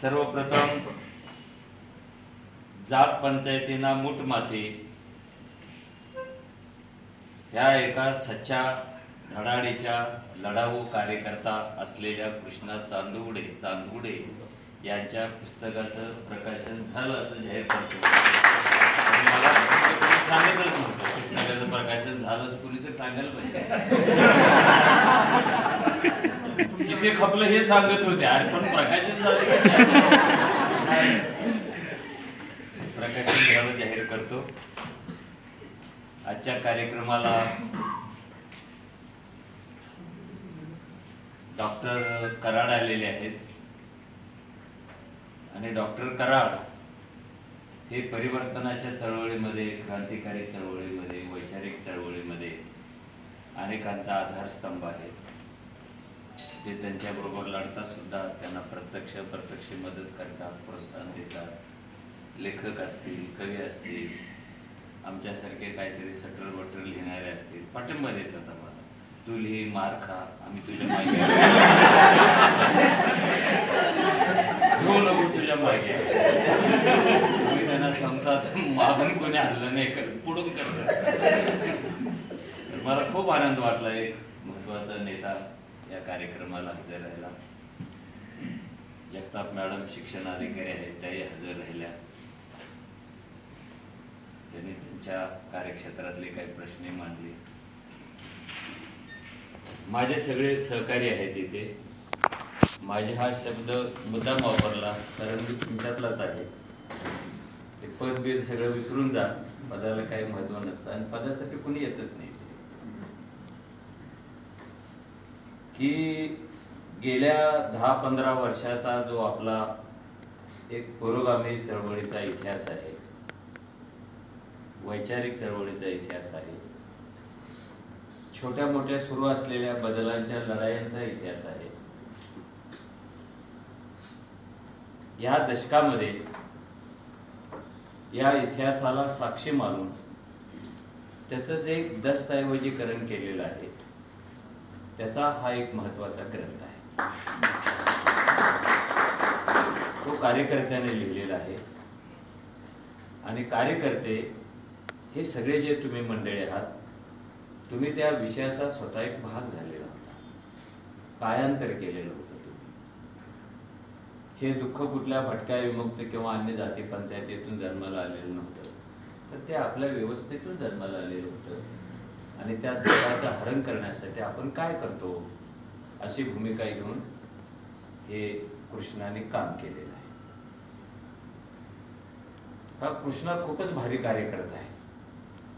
सर्वप्रथम जात पंचायतीना मूठ माती ह्या एका सच्चा धडाडीच्या लढाऊ कार्यकर्ता असलेल्या कृष्णा चांदुगडे यांच्या पुस्तकाचं प्रकाशन झालं असं जाहीर करतो. मला सांगितलंच नव्हतं पुस्तकाचं प्रकाशन झालं असं कुणीतरी सांगायला पाहिजे. किती खपलं हे सांगत होते, अरे पण प्रकाशन झालं. प्रकाशन झालं जाहीर करतो. आजच्या कार्यक्रमाला डॉक्टर कराड आलेले आहेत आणि डॉक्टर कराड हे परिवर्तनाच्या चळवळीमध्ये, क्रांतिकारी चळवळीमध्ये, वैचारिक चळवळीमध्ये अनेकांचा आधारस्तंभ आहेत. ते त्यांच्याबरोबर लढतात सुद्धा, त्यांना प्रत्यक्ष मदत करतात, प्रोत्साहन देतात. लेखक असतील, कवी असतील, आमच्यासारखे काहीतरी सटर लिहिणारे असतील, पाठिंबा देतात आम्हाला. तू लिही, मार खा, आम्ही तुझ्या मागे घेऊ नको, तुझ्या मागे. मी त्यांना सांगतात मागून कोणी हल्लं नाही करत, पुढून करतात. मला खूप आनंद वाटला एक महत्वाचा नेता या कार्यक्रमाला हजर राहिला. जगताप मॅडम शिक्षण अधिकारी आहेत, त्याही हजर राहिल्या. त्यांनी त्यांच्या कार्यक्षेत्रातले काही प्रश्न मांडले. माझे सगळे सहकारी आहेत इथे. माझे हा शब्द मुद्दाम वापरला कारण मी तुमच्यातलाच आहे. ते पदबीर सगळं विसरून जा, पदाला काही महत्व नसतं आणि पदासाठी कुणी येतच नाही. की गेल्या 10-15 वर्षाचा जो आपला एक पुरोगामी चळवळीचा इतिहास आहे, वैचारिक चळवळीचा इतिहास आहे, छोट्या मोठ्या सुरू असलेल्या बदलांच्या लढायांचा इतिहास आहे. या दशकामध्ये या इतिहासाला साक्षी मानून त्याचं जे दस्तऐवजीकरण केलेलं आहे, त्याचा हा एक महत्वाचा ग्रंथ आहे. तो कार्यकर्त्याने लिहिलेला आहे. आणि कार्यकर्ते हे सगळे जे तुम्ही मंडळी आहात, तुम्ही त्या विषयाचा स्वतः एक भाग झालेला होता, कायांतर केलेलं होतं. हे दुःख कुठल्या भटक्या विमुक्त किंवा अन्य जाती पंचायतीतून जन्माला आलेलं नव्हतं, तर ते आपल्या व्यवस्थेतून जन्माला आलेलं होतं. आणि त्या दुःखाचं हरण करण्यासाठी आपण काय करतो अशी भूमिका घेऊन हे कृष्णाने काम केलेलं आहे. हा कृष्णा खूपच भारी कार्यकर्ता आहे.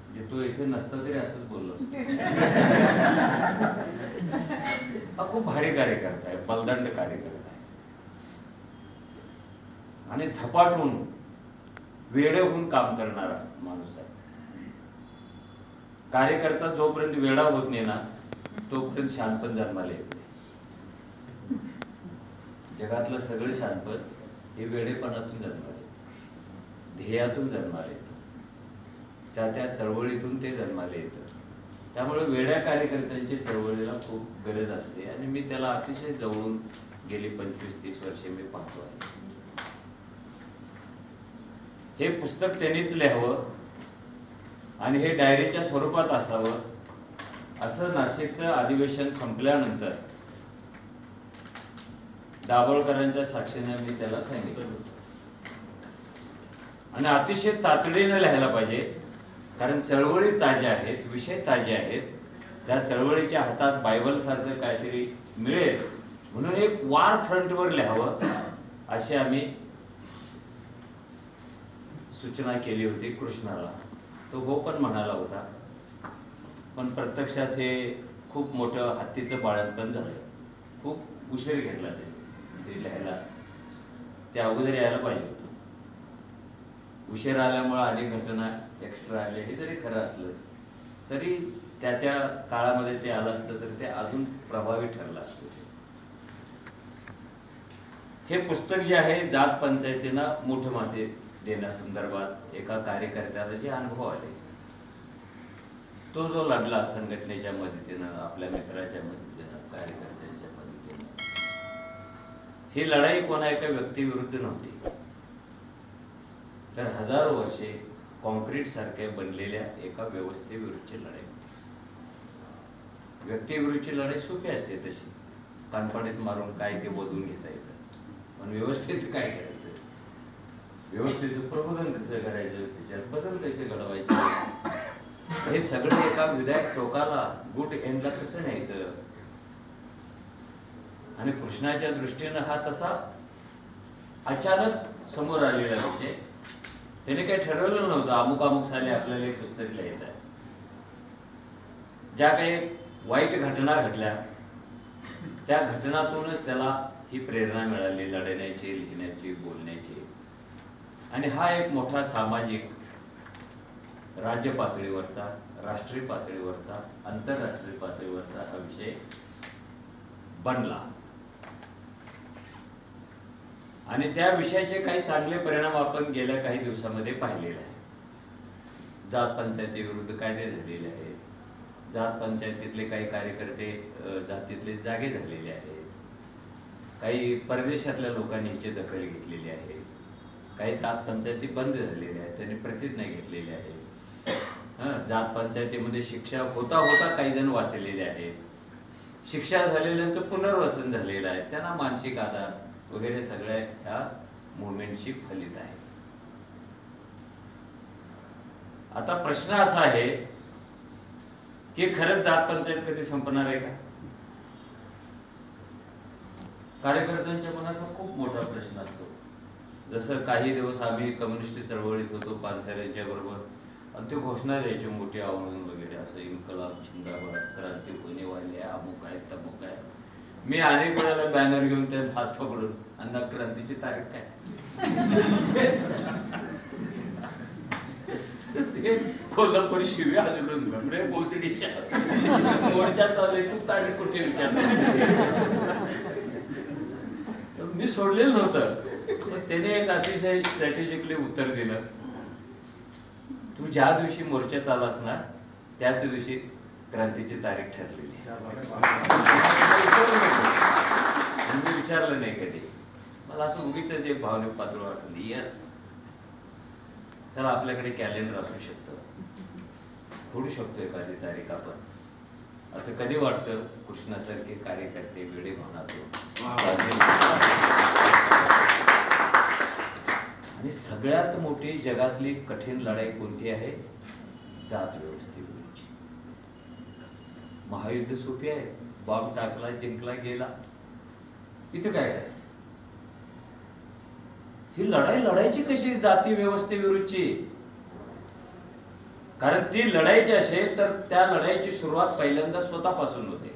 म्हणजे तो इथे नसता तरी असंच बोललो. हा खूप भारी कार्यकर्ता आहे, बलदंड कार्यकर्ता आहे. आणि झपाटून वेडे होऊन काम करणारा माणूस आहे. कार्यकर्ता जोपर्यंत वेडा होत नाही ना, तोपर्यंत शानपण जन्माला येत नाही. जगातलं सगळं शानपण हे वेडेपणातून जन्माला येतं, ध्येयातून जन्माला येतं, त्या चळवळीतून ते जन्माला येतं. त्यामुळे वेड्या कार्यकर्त्यांची चळवळीला खूप गरज असते आणि मी त्याला अतिशय जवळून गेली 25-30 वर्षे मी पाहतो आहे. हे पुस्तक त्यांनीच लिहावं आणि हे डायरीच्या स्वरूपात असावं असं नाशिकचं अधिवेशन संपल्यानंतर दाभोळकरांच्या साक्षीने मी त्याला सांगितलं होतं. आणि अतिशय तातडीने लिहायला पाहिजे, कारण चळवळी ताज्या आहेत, विषय ताजे आहेत. त्या चळवळीच्या हातात बायबल सारखं काहीतरी मिळेल म्हणून एक वार फ्रंटवर लिहावं अशी आम्ही सूचना केली होती कृष्णाला. तो हो पण म्हणाला होता, पण प्रत्यक्षात हे खूप मोठं हत्तीचं बाळंतपण झालं. खूप उशीर घेतला ते लिहायला. ते अगोदर यायला पाहिजे होतं. उशीर आल्यामुळे अनेक घटना एक्स्ट्रा आले. हे जरी खरं असलं तरी त्या काळामध्ये ते आलं असतं तर ते अजून प्रभावी ठरलं असतं. हे पुस्तक जे आहे, जात पंचायतींना मूठ माती देण्यासंदर्भात एका कार्यकर्त्याला जे अनुभव आले, तो जो लढला संघटनेच्या मदतीनं, आपल्या मित्राच्या मदतीनं, कार्यकर्त्यांच्या मदतीनं, ही लढाई कोणा एका व्यक्तीविरुद्ध नव्हती, तर हजारो वर्षे कॉन्क्रीट सारख्या बनलेल्या एका व्यवस्थेविरुद्धची लढाई होती. व्यक्तीविरुद्धची लढाई सोपी असते, तशी कानपाडीत मारून काय ते बदलून घेता येतं, पण व्यवस्थेचं काय करायचं, व्यवस्थेचं प्रबोधन कसं करायचं, त्याच्यात बदल कसे घडवायचे, हे सगळं एका विधायक टोकाला गुड एंडला कसं न्यायचं. आणि कृष्णाच्या दृष्टीनं हा तसा अचानक समोर आलेला विषय. त्याने काही ठरवलं नव्हतं अमुक अमुक साली आपल्याला एक पुस्तक लिहायचं आहे. ज्या काही वाईट घटना घडल्या त्या घटनातूनच त्याला ही प्रेरणा मिळाली लढण्याची, लिहिण्याची, बोलण्याची. आणि हा एक मोठा सामाजिक, राज्य पातळीवरचा, राष्ट्रीय पातळीवरचा, आंतरराष्ट्रीय पातळीवरचा हा विषय बनला. आणि त्या विषयाचे काही चांगले परिणाम आपण गेल्या काही दिवसामध्ये पाहिलेले आहे. जात पंचायती विरुद्ध कायदे झालेले आहेत, जात पंचायतीतले काही कार्यकर्ते जातीतले जागे झालेले आहेत, काही परदेशातल्या लोकांनी याची दखल घेतलेली आहे, काही जात पंचायती बंद झालेल्या आहेत, त्यांनी प्रतिज्ञा घेतलेली आहे. जात पंचायतीमध्ये शिक्षा होता होता काही जण वाचलेले आहेत, शिक्षा झालेल्यांचं पुनर्वसन झालेलं आहे, त्यांना मानसिक आधार वगैरे सगळ्या ह्या मुवमेंटशी फलित आहे. आता प्रश्न असा आहे की खरंच जात पंचायत कधी संपणार आहे का? कार्यकर्त्यांच्या मनाचा खूप मोठा प्रश्न असतो. जसं काही दिवस आम्ही कम्युनिस्ट चळवळीत होतो पानसरेंच्या बरोबर, आणि ते घोषणा द्यायची मोठी आव्हान वगैरे, असं इन्कलाब जिंदाबाद, क्रांती होणे वाली आहे, अमुक आहे, तमुक आहे. मी अनेक वेळेला बॅनर घेऊन त्यांचा हात पकडून, अण्णा क्रांतीची तारीख काय, ते कोल्हापुरी शिव्या हजडून घमरे बोचडीच्या मोर्चा चालू, तू तारीख कुठे विचारतो. मी सोडलेलं नव्हतं, पण त्याने एक अतिशय स्ट्रॅटेजिकली उत्तर दिलं, तू ज्या दिवशी मोर्चात आलास ना त्याच दिवशी क्रांतीची तारीख ठरलेली. मी विचारलं नाही कधी, मला असं उगीच एक भावनिक पातळ वाटली. यस, तर आपल्याकडे कॅलेंडर असू शकतं, खोडू शकतो एखादी तारीख आपण, असं कधी वाटतं कृष्णासारखे कार्यकर्ते वेळे म्हणातो. आणि सगळ्यात मोठी जगातली कठीण लढाई कोणती आहे? जात व्यवस्थेविरुद्धची. महायुद्ध सोपी आहे, बॉम्ब टाकला, जिंकला, गेला, इथं काय करायचं? ही लढाई लढायची कशी जाती व्यवस्थेविरुद्धची? कारण ती लढायची असेल तर त्या लढाईची सुरुवात पहिल्यांदा स्वतःपासून होते.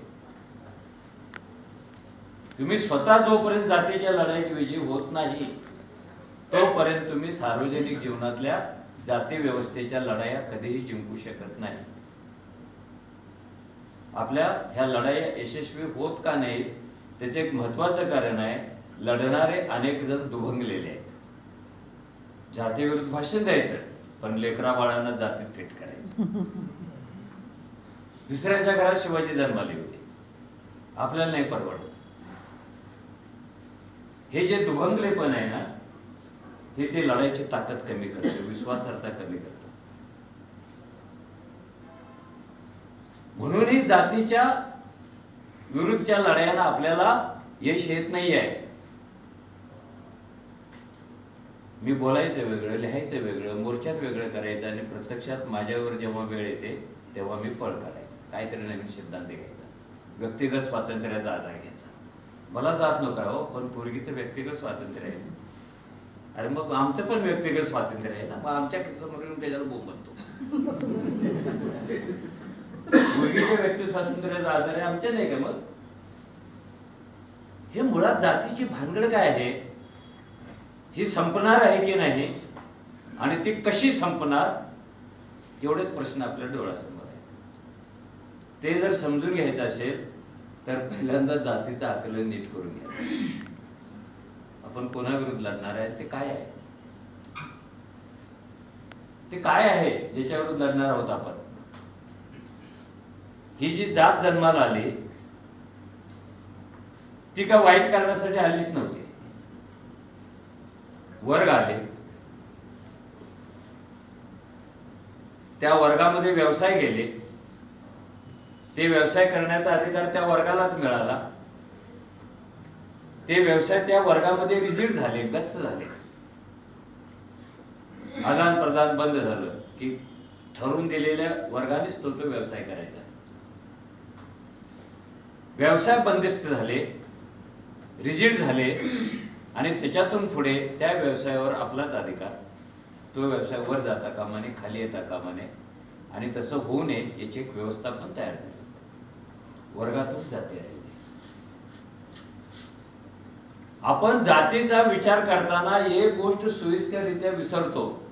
तुम्ही स्वतः जोपर्यंत जातीच्या लढाईत विजयी होत नाही तोपर्यंत तुम्ही सार्वजनिक जीवनातल्या जाती व्यवस्थेच्या लढाया कधीही जिंकू शकत नाही. आपल्या ह्या लढाया यशस्वी होत का नाही त्याचे एक महत्वाचं कारण आहे, लढणारे अनेक जण दुभंगलेले आहेत. जातीविरुद्ध भाषण द्यायचं पण लेकरा बाळांना जातीत थेट करायचं. दुसऱ्याच्या घरात शिवाजी जन्माले होते, आपल्याला नाही परवडत. हे जे दुभंगलेपण आहे ना, हे ते लढाईची ताकद कमी करतं, विश्वासार्हता कमी करतं. म्हणूनही जातीच्या विरुद्धच्या लढायांना आपल्याला यश येत नाही आहे. मी बोलायचं वेगळं, लिहायचं वेगळं, मोर्चात वेगळं करायचं, आणि प्रत्यक्षात माझ्यावर जेव्हा वेळ येते तेव्हा मी पळ करायचं, काहीतरी नवीन सिद्धांत घ्यायचा, व्यक्तिगत स्वातंत्र्याचा आधार घ्यायचा. मला जात नका हो, पण पोरगीचं व्यक्तिगत स्वातंत्र्य आहे. अरे मग आमचं पण व्यक्तिगत स्वातंत्र्य आहे ना, मग आमच्या समोर येऊन त्याच्याला बोंबलतो. पोरगीच्या व्यक्ती स्वातंत्र्याचा आधार आहे, आमच्या नाही का? मग हे मुळात जातीची भानगड काय आहे, ही संपणार आहे की नाही, आणि ती कशी संपणार, एवढेच प्रश्न आपल्या डोळ्यासमोर आहे. ते जर समजून घ्यायचं असेल तर पहिल्यांदा जातीचं आकलन नीट करून घ्या. आपण कोणाविरुद्ध लढणार आहे, ते काय आहे, ते काय आहे ज्याच्याविरुद्ध लढणार आहोत आपण. ही जी जात जन्माला आली ती का वाईट करण्यासाठी आलीच नव्हती. वर्ग आले, त्या वर्गामध्ये व्यवसाय गेले, ते व्यवसाय करण्याचा अधिकार त्या वर्गालाच मिळाला, ते व्यवसाय त्या वर्गामध्ये रिजिड झाले, गच्च झाले, आदान प्रदान बंद झालं की ठरवून दिलेल्या वर्गानेच तो व्यवसाय करायचा. व्यवसाय बंदिस्त झाले, रिजिड झाले आणि त्याच्यातून पुढे त्या व्यवसायावर आपलाच अधिकार, तो व्यवसाय वर जाता कामा नये, खाली येता कामा नये आणि तसं होऊ नये याची एक व्यवस्था पण तयार झाली. वर्गातून जाती आली. आपण जातीचा विचार करताना एक गोष्ट सोयीस्कररित्या विसरतो.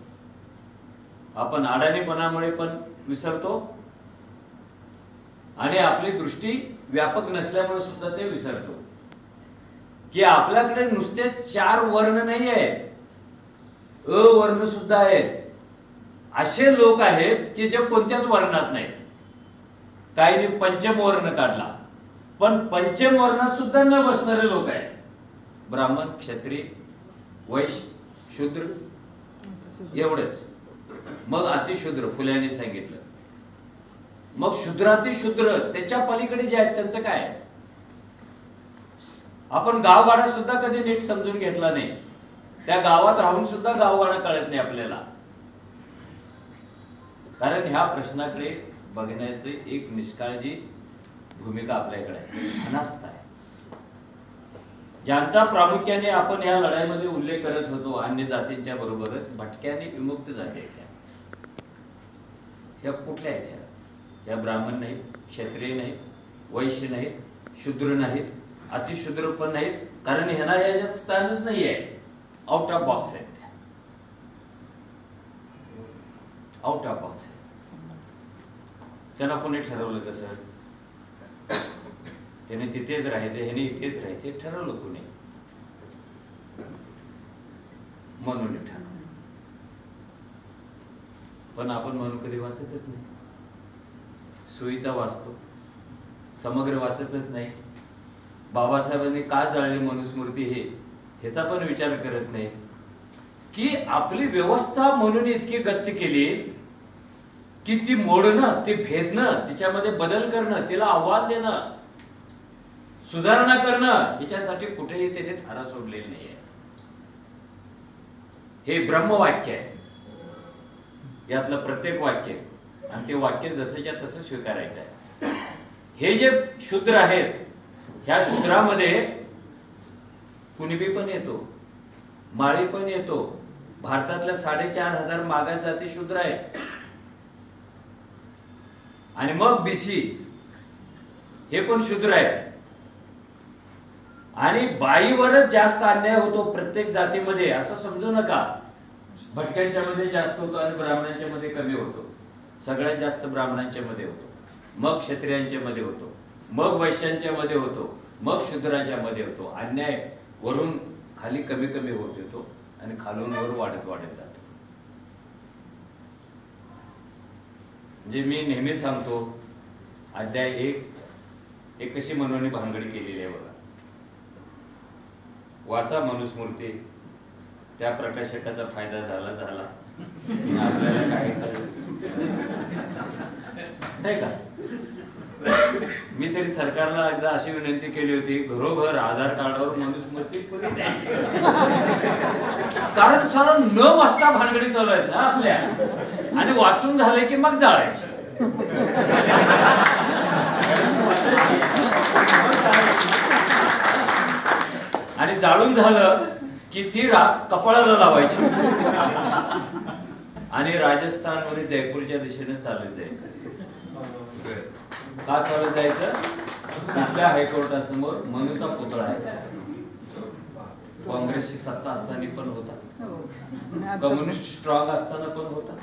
आपण अडाणीपणामुळे पण विसरतो आणि आपली दृष्टी व्यापक नसल्यामुळे सुद्धा ते विसरतो की आपल्याकडे नुसते 4 वर्ण नाही आहेत, अवर्ण सुद्धा आहेत. असे लोक आहेत की जे कोणत्याच वर्णात नाहीत. काहींनी पंचम वर्ण काढला, पण पंचम वर्णात सुद्धा न बसणारे लोक आहेत. ब्राह्मण, क्षत्रिय, वैश्य, शूद्र एवढंच. मग अतिशूद्र फुल्याने सांगितलं. मग शूद्रातिशूद्र त्याच्या पलीकडे जे आहेत त्यांचं काय? आपण गावगाडा सुद्धा कधी नीट समजून घेतला नाही. त्या गावात राहून सुद्धा गावगाडा कळत नाही आपल्याला. कारण ह्या प्रश्नाकडे बघण्याची एक निष्काळजी भूमिका आपल्याकडे आहे, अनास्था आहे. ज्यांचा प्रामुख्याने आपण या लढाईमध्ये उल्लेख करत होतो अन्य जातींच्या बरोबरच भटक्या आणि विमुक्त जाती आहेत. ह्या कुठल्या आहेत? या ब्राह्मण नाहीत, क्षत्रिय नाहीत, वैश्य नाहीत, शूद्र नाहीत, अतिशूद्र पण नाहीत. कारण ह्यांना याच्यात स्थानच नाही आहे. आउट ऑफ बॉक्स आहेत त्या, आउट ऑफ बॉक्स आहे. त्यांना कोणी ठरवलं तसं? त्याने तिथेच राहायचे, ह्याने इथेच राहायचे, ठरवलं कोणी? म्हणून ठरवलं. पण आपण म्हणून कधी वाचतच नाही. सोयीचा वाचतो, समग्र वाचतच नाही. बाबासाहेबांनी का जाळली मनुस्मृती ह्याचा पण विचार करत नाही की आपली व्यवस्था म्हणून इतकी गच्च केली की ती मोडणं, ती भेदणं, तिच्यामध्ये बदल करणं, तिला आव्हान देणं, सुधारणा करणं, याच्यासाठी कुठेही त्याने थारा सोडलेली नाहीये. हे ब्रह्मवाक्य आहे. यातलं प्रत्येक वाक्य आणि ते वाक्य जसंच्या तसं स्वीकारायचं आहे. हे जे शूद्र आहेत, ह्या शूद्रामध्ये कुणबी पण येतो, माळी पण येतो. भारतातल्या 4,500 मागास जाती शूद्र आहेत. आणि मग बीसी हे पण शूद्र आहेत. आणि बाईवरच जास्त अन्याय होतो प्रत्येक जातीमध्ये, असं समजू नका. भटक्यांच्या मध्ये जास्त होतो आणि ब्राह्मणांच्या मध्ये कमी होतो. सगळ्यात जास्त ब्राह्मणांच्या मध्ये होतो, मग क्षत्रियांच्या मध्ये होतो, मग वैश्यांच्या मध्ये होतो, मग शूद्रांच्या मध्ये होतो. अन्याय वरून खाली कमी कमी होत येतो आणि खालून वर वाढत वाढत जातो. म्हणजे मी नेहमी सांगतो, अध्याय 1 कशी मनोनी भानगडी केलेली आहे बघा. वाचा मनुस्मृती. त्या प्रकाशकाचा फायदा झाला आपल्याला काय नाही का? मी तरी सरकारला एकदा अशी विनंती केली होती, घरोघर आधार कार्डावर मनुस्मृती पुरी द्यायची. कारण सारा न वाचता भानगडी चालू आहेत ना आपल्या, आणि वाचून झाले की मग जाळायचे. आणि जाळून झालं की ती कपाळाला लावायची आणि राजस्थान मध्ये जयपूरच्या दिशेने चालत जायचं. का चालत जायचं? तिथल्या हायकोर्टासमोर मनुचा पुतळा आहे. काँग्रेसची सत्ता असताना पण होता, कम्युनिस्ट स्ट्रॉंग असताना पण होता.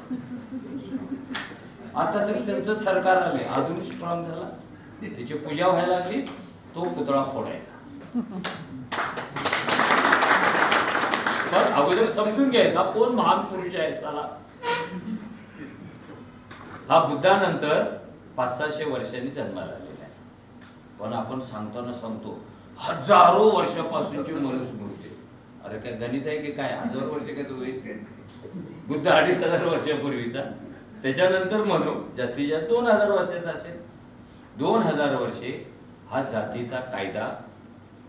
आता तरी त्यांचं सरकार आले, अजून स्ट्रॉंग झाला, त्याची पूजा व्हायला लागली, तो पुतळा फोडायचा. पण अगोदर समजून घ्यायचा कोण महान पुरुष आहे. चला, हा बुद्धानंतर 500-600 वर्षांनी जन्माला आलेला आहे. पण आपण सांगताना सांगतो हजारो वर्षापासूनची मनुस्मृती. अरे काय गणित आहे की काय? 1000 वर्ष कसं होईल? बुद्ध 2500 वर्षापूर्वीचा, त्याच्यानंतर म्हणू जास्तीत जास्त 2000 वर्षाचा असेल. 2000 वर्षे हा जातीचा कायदा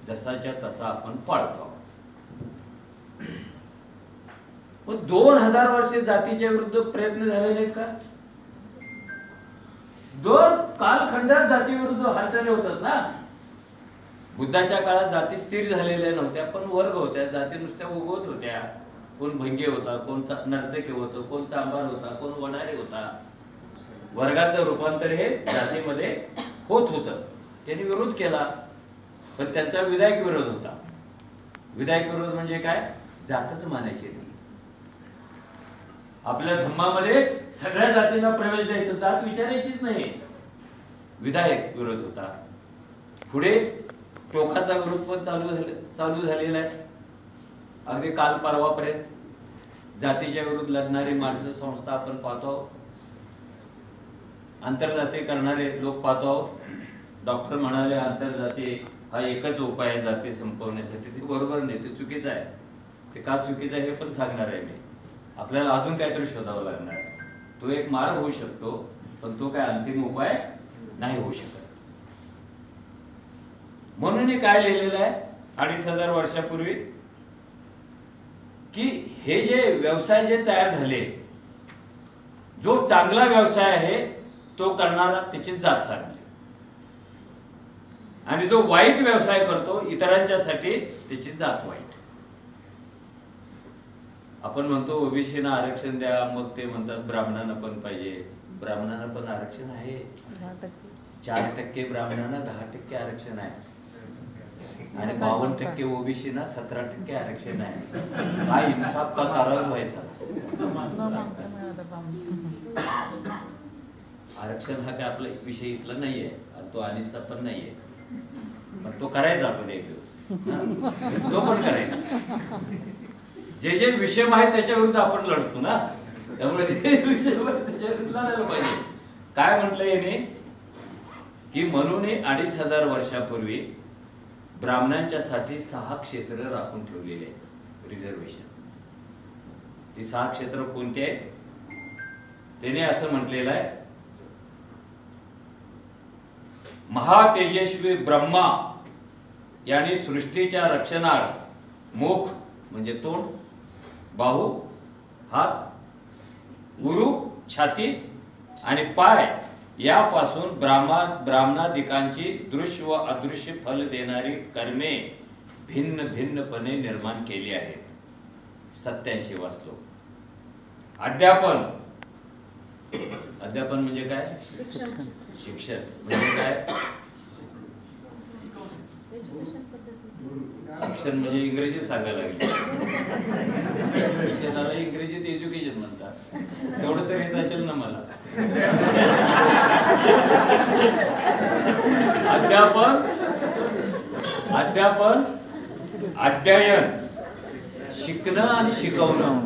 जसाच्या तसा आपण पाळतो. पण 2000 वर्षे जातीच्या विरुद्ध प्रयत्न झाले नाहीत का? 2 कालखंडात जाती विरुद्ध हालचाली होतात ना. बुद्धाच्या काळात जाती स्थिर झालेल्या नव्हत्या, पण वर्ग होत्या. जाती नुसत्या उगवत होत्या. कोण भंगे होता, कोण नर्तकी होतं, कोण चांभार होता, कोण वडारे होता. वर्गाचं रूपांतर हे जातीमध्ये होत होतं. त्यांनी विरोध केला, पण त्यांचा विधायक विरोध होता. विधायक विरोध म्हणजे काय? जातच मानायची नाही. आपल्या धम्मामध्ये सगळ्या जातींना प्रवेश द्यायचा, जात विचारायचीच नाही. विधायक विरोध होता. पुढे टोकाचा विरोध पण चालू झालेला आहे. अगदी काल परवापर्यंत जातीच्या विरुद्ध लढणारी माणसं संस्था आपण पाहतो. आंतरजाती करणारे लोक पाहतो. डॉक्टर म्हणाले आंतरजाती हा एकच उपाय आहे जाती संपवण्यासाठी. ते बरोबर नाही, ते चुकीचं आहे. ते का चुकीचं आहे हे पण सांगणार आहे मी. आपल्याला अजून काहीतरी शोधावं लागणार. तो एक मार्ग होऊ शकतो, पण तो काय अंतिम उपाय नाही होऊ शकत. म्हणून काय लिहिलेलं आहे 2500 वर्षापूर्वी की हे जे व्यवसाय जे तयार झाले, जो चांगला व्यवसाय आहे तो करणारा त्याची जात चांगली, आणि जो वाईट व्यवसाय करतो इतरांच्यासाठी त्याची जात वाईट. आपण म्हणतो ओबीसीना आरक्षण द्या, मग ते म्हणतात ब्राह्मणांना पण पाहिजे. ब्राह्मणांना पण आरक्षण आहे. 4% ब्राह्मणांना, 10% आरक्षण आहे, आणि 52% ओबीसीना 17% आरक्षण आहे. काय इन्साफ का नाराज व्हायचा? आरक्षण हा काय आपला विषय इथला नाहीये, तो अनिसा पण नाहीये, पण तो करायचा आपण एक दिवस, तो पण करायचा. जे जे विषम आहे त्याच्या विरुद्ध आपण लढतो ना, त्यामुळे जे विषम आहे त्याच्या विरुद्ध लढायला पाहिजे. काय म्हटलं याने की म्हणून 2500 वर्षापूर्वी ब्राह्मणांच्यासाठी 6 क्षेत्र राखून ठेवलेले आहेत, रिझर्वेशन. ती 6 क्षेत्र कोणती आहेत? त्याने असं म्हटलेलं आहे, महातेजस्वी ब्रह्मा यानी सृष्टीच्या रक्षणार्थ मुख म्हणजे तोंड, बाहू, हात, गुरु, छाती आणि पाय यापासून ब्राह्मणादिकांची दृश्य व अदृश्य फल देणारी कर्मे भिन्न भिन्नपणे निर्माण केली आहेत. 87 वाचलो. अध्यापन, अध्यापन म्हणजे काय? शिक्षण म्हणजे काय? शिक्षण म्हणजे इंग्रजी सांगायला लागले. शिक्षणाला इंग्रजीत एज्युकेशन म्हणतात. तेवढं तरी येत असेल ना मला. अध्यापन, अध्यापन, अध्ययन, शिकणं आणि शिकवणं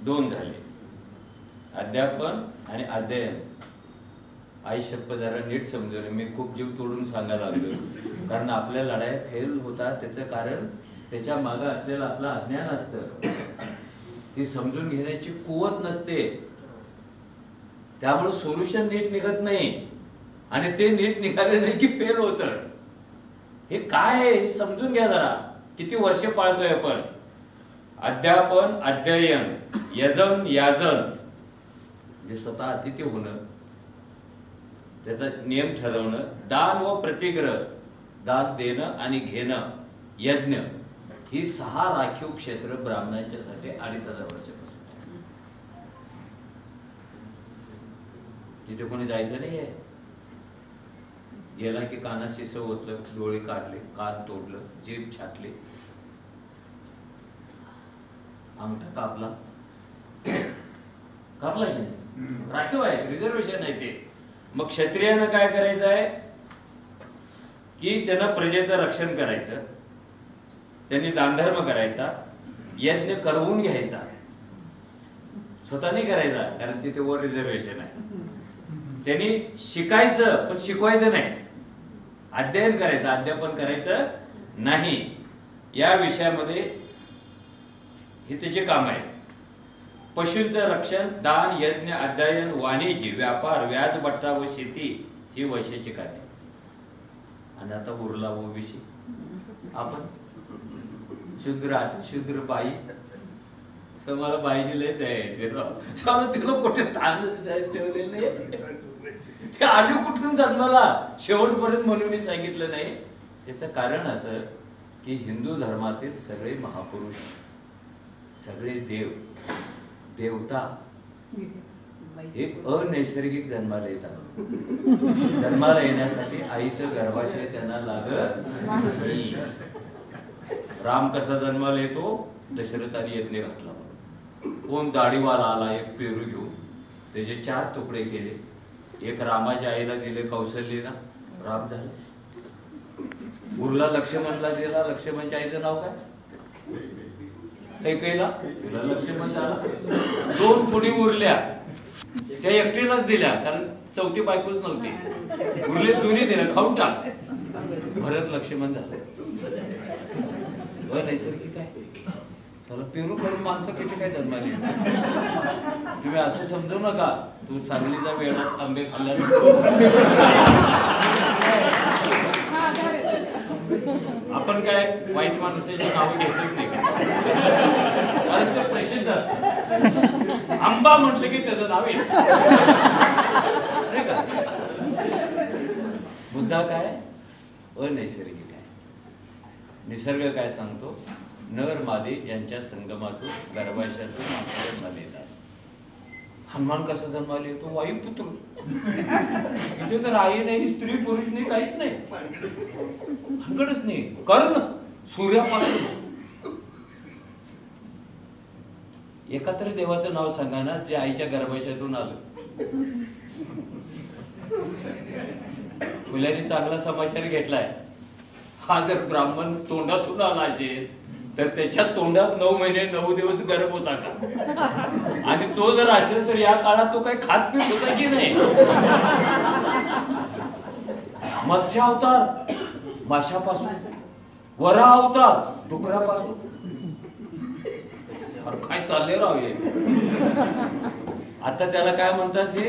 2 झाले. अध्यापन आणि अध्ययन. आई शप्प जरा नीट समजून, मी खूप जीव तोडून सांगायला लागलो, कारण आपल्या लढाया फेल होतात त्याचं कारण त्याच्या मागे असलेलं आपलं अज्ञान असतं. ती समजून घेण्याची कुवत नसते, त्यामुळे सोल्युशन नीट निघत नाही, आणि ते नीट निघाले नाही की फेल होतं. हे काय आहे हे समजून घ्या जरा. किती वर्ष पाळतोय आपण. अध्यापन, अध्ययन, यजन, याजन जे स्वतः अतिथी होणं, त्याचा नियम ठरवणं, दान व प्रतिग्रह, दान देणं आणि घेणं, यज्ञ, ही 6 राखीव क्षेत्र ब्राह्मणांच्यासाठी 2500 वर्षापासून. तिथे कोणी जायचं नाहीये. गेला की कानात शिसं होतलं, डोळे काढले, कान तोडलं, जीभ छाटली, अंगठा कापला, कापला की नाही? राखीव आहे, रिझर्वेशन आहे ते. मग क्षत्रियानं काय करायचं आहे की त्यानं प्रजेचं रक्षण करायचं, त्यांनी दानधर्म करायचा, यज्ञ करवून घ्यायचा, स्वतः नाही करायचा, कारण तिथे वर रिझर्वेशन आहे. त्यांनी शिकायचं पण शिकवायचं नाही, अध्ययन करायचं, अध्यापन करायचं नाही, या विषयामध्ये हे त्याचे काम आहे. पशूंचं रक्षण, दान, यज्ञ, अध्ययन, वाणिज्य, व्यापार, व्याजबट्टा व शेती ही वैश्याची कार्य. आणि आता उरला ओबीसी. आपण शूद्र शूद्र बाई, मला बाईची लय द्यायला तिला कुठे ताण ठेवलेले नाही. ते आली कुठून जन्माला शेवटपर्यंत म्हणून मी सांगितलं नाही. त्याचं कारण असं की हिंदू धर्मातील सगळे महापुरुष, सगळे देव देवता हे अनैसर्गिक जन्माला येतात. जन्माला येण्यासाठी आईचं गर्भाशय त्यांना लागत नाही. राम कसा जन्माला येतो? दशरथाने यज्ञ घातला. कोण दाढीवाला आला एक पेरू घेऊन, त्याचे 4 तुकडे केले. एक रामाच्या आईला दिले कौशल्येला, राम झाला. उरला लक्ष्मणला दिला. लक्ष्मणच्या आईचं नाव काय? कैकेयीला तिला लक्ष्मण झाला. 2 पुढी उरल्या, त्या एकटीलाच दिल्या, कारण चौथी बायकोच नव्हती. उरले दोन्ही दिल्या, खाऊन टाक. भरत लक्ष्मण झालं. नैसर्गिक आहे. त्याला पेरू करून माणसं कशी काय जन्माली? तुम्ही असं समजू नका तू सांगलीचा वेळात आंबे खाल्ल्यानंतर आपण काय वाईट माणसाची नावं घेतच नाही. कारण ते प्रसिद्ध असतं. आंबा म्हटलं की त्याचं नाव येत. मुद्दा काय? अनैसर्गिक आहे. निसर्ग काय सांगतो? नर मादी यांच्या संगमातून गर्भाशयातून माणसं जन्माला येतात. हनुमान कसा जन्माला येतो? वायुपुत्र. इथे तर आई नाही, स्त्री पुरुष नाही, काहीच नाही, भानगडच नाही. कर्ण सूर्यापासून. एकात्र देवाचं नाव सांगा ना जे आईच्या गर्भाशयातून आलं. फुल्याने चांगला समाचार घेतलाय. हा जर ब्राह्मण तोंडातून आला असेल तर त्याच्या तोंडात 9 महिने 9 दिवस गर्भ होता का? आणि तो जर असेल तर या काळात तो काही खात पीत होता की नाही? मत्स्य अवतार माशापासून, वरा अवतार डुकरापासून. काय चालले राव हे? आता त्याला काय म्हणतात हे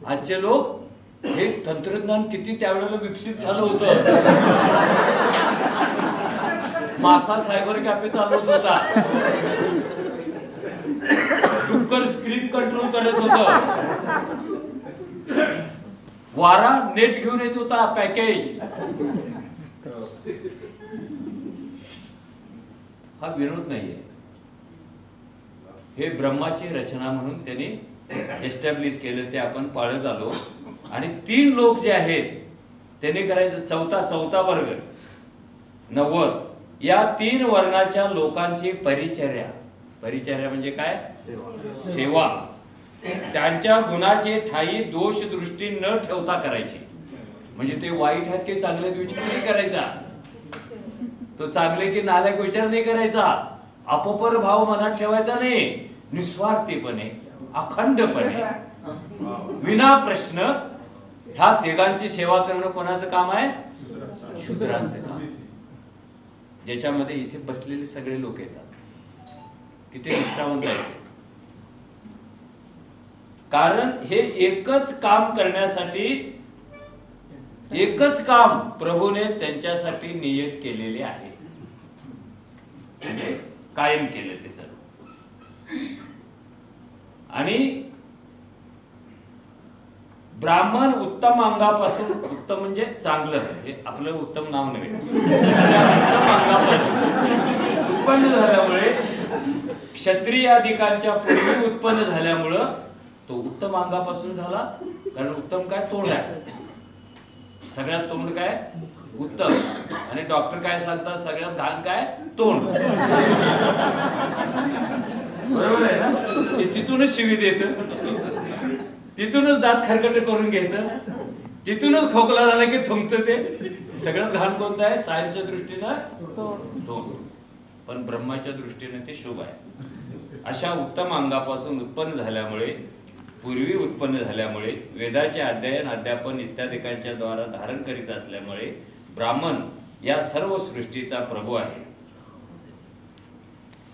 आजचे लोक? हे तंत्रज्ञान किती त्यावेळेला विकसित झालं होतं. मासा सायबर कॅफे चालवत होता. डुक्कर स्क्रीन कंट्रोल करत होत. वारा नेट घेऊन येत होता पॅकेज. हा विनोद नाहीये. हे ब्रह्माची रचना म्हणून त्यांनी एस्टॅब्लिश केलं. ते आपण पाळत आलो. आणि 3 लोक जे आहेत त्यांनी करायचं चौथा वर्ग 90. या 3 वर्णाच्या लोकांची परिचर्या म्हणजे काय? सेवा. त्यांच्या गुणाचे ठायी दोष दृष्टी न ठेवता करायची. म्हणजे ते वाईट आहेत की चांगले विचार नाही करायचा. तो चांगले की नालायक विचार नाही करायचा. अपपर भाव मनात ठेवायचा नाही. निस्वार्थीपणे, अखंडपणे, विना प्रश्न ह्या तिघांची सेवा करणं कोणाचं काम आहे? शूद्रांचं काम. ज्याच्यामध्ये इथे बसलेले सगळे लोक येतात. किती निष्ठावंत आहेत. कारण हे एकच काम करण्यासाठी, एकच काम प्रभूने त्यांच्यासाठी नियत केलेले आहे. कायम केलं त्याच. आणि ब्राह्मण उत्तम अंगापासून, उत्तम म्हणजे चांगलं, हे आपलं उत्तम नाव नव्हे, उत्तम अंगापासून उत्पन्न झाल्यामुळे, क्षत्रियाधिकांच्या पूर्वी उत्पन्न झाल्यामुळं तो उत्तम अंगापासून झाला. कारण उत्तम काय? तोंड आहे. सगळ्यात तोंड काय? उत्तम. आणि डॉक्टर काय सांगतात? सगळ्यात घाण काय? तोंड. बरोबर आहे ना? ते तिथूनच शिवी देत, तिथूनच दात खरकट करून घेत, तिथूनच खोकला झाला की थुंकत. ते सगळ्यात घाण कोणतं आहे? सायन्सच्या दृष्टीनं तोंड. पण ब्रह्माच्या दृष्टीने ते शुभ आहे. अशा उत्तम अंगापासून उत्पन्न झाल्यामुळे, पूर्वी उत्पन्न झाल्यामुळे, वेदाचे अध्ययन अध्यापन इत्यादिकांच्या द्वारा धारण करीत असल्यामुळे ब्राह्मण या सर्व सृष्टीचा प्रभू आहे.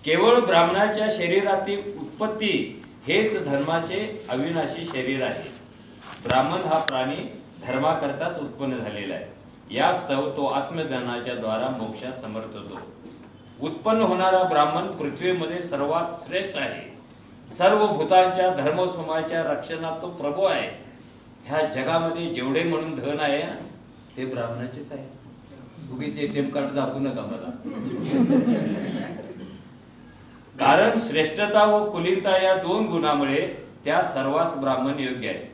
केवळ ब्राह्मणाच्या शरीरातील उत्पत्ती हेच धर्माचे अविनाशी शरीर आहे. ब्राह्मण हा प्राणी धर्माकरताच उत्पन्न झालेला आहे. यास्तव तो आत्मज्ञानाच्या द्वारा मोक्षात समर्थ होतो. उत्पन्न होणारा ब्राह्मण पृथ्वीमध्ये सर्वात श्रेष्ठ आहे. सर्व भूतांच्या धर्मसमाजाच्या रक्षणात तो प्रभू आहे. ह्या जगामध्ये जेवढे म्हणून धन आहे ना ते ब्राह्मणाचेच आहे. उगीच ATM कार्ड दाखवू नका मला. कारण श्रेष्ठता व कुलीनता या दोन गुणामुळे त्या सर्वांस ब्राह्मण योग्य आहे.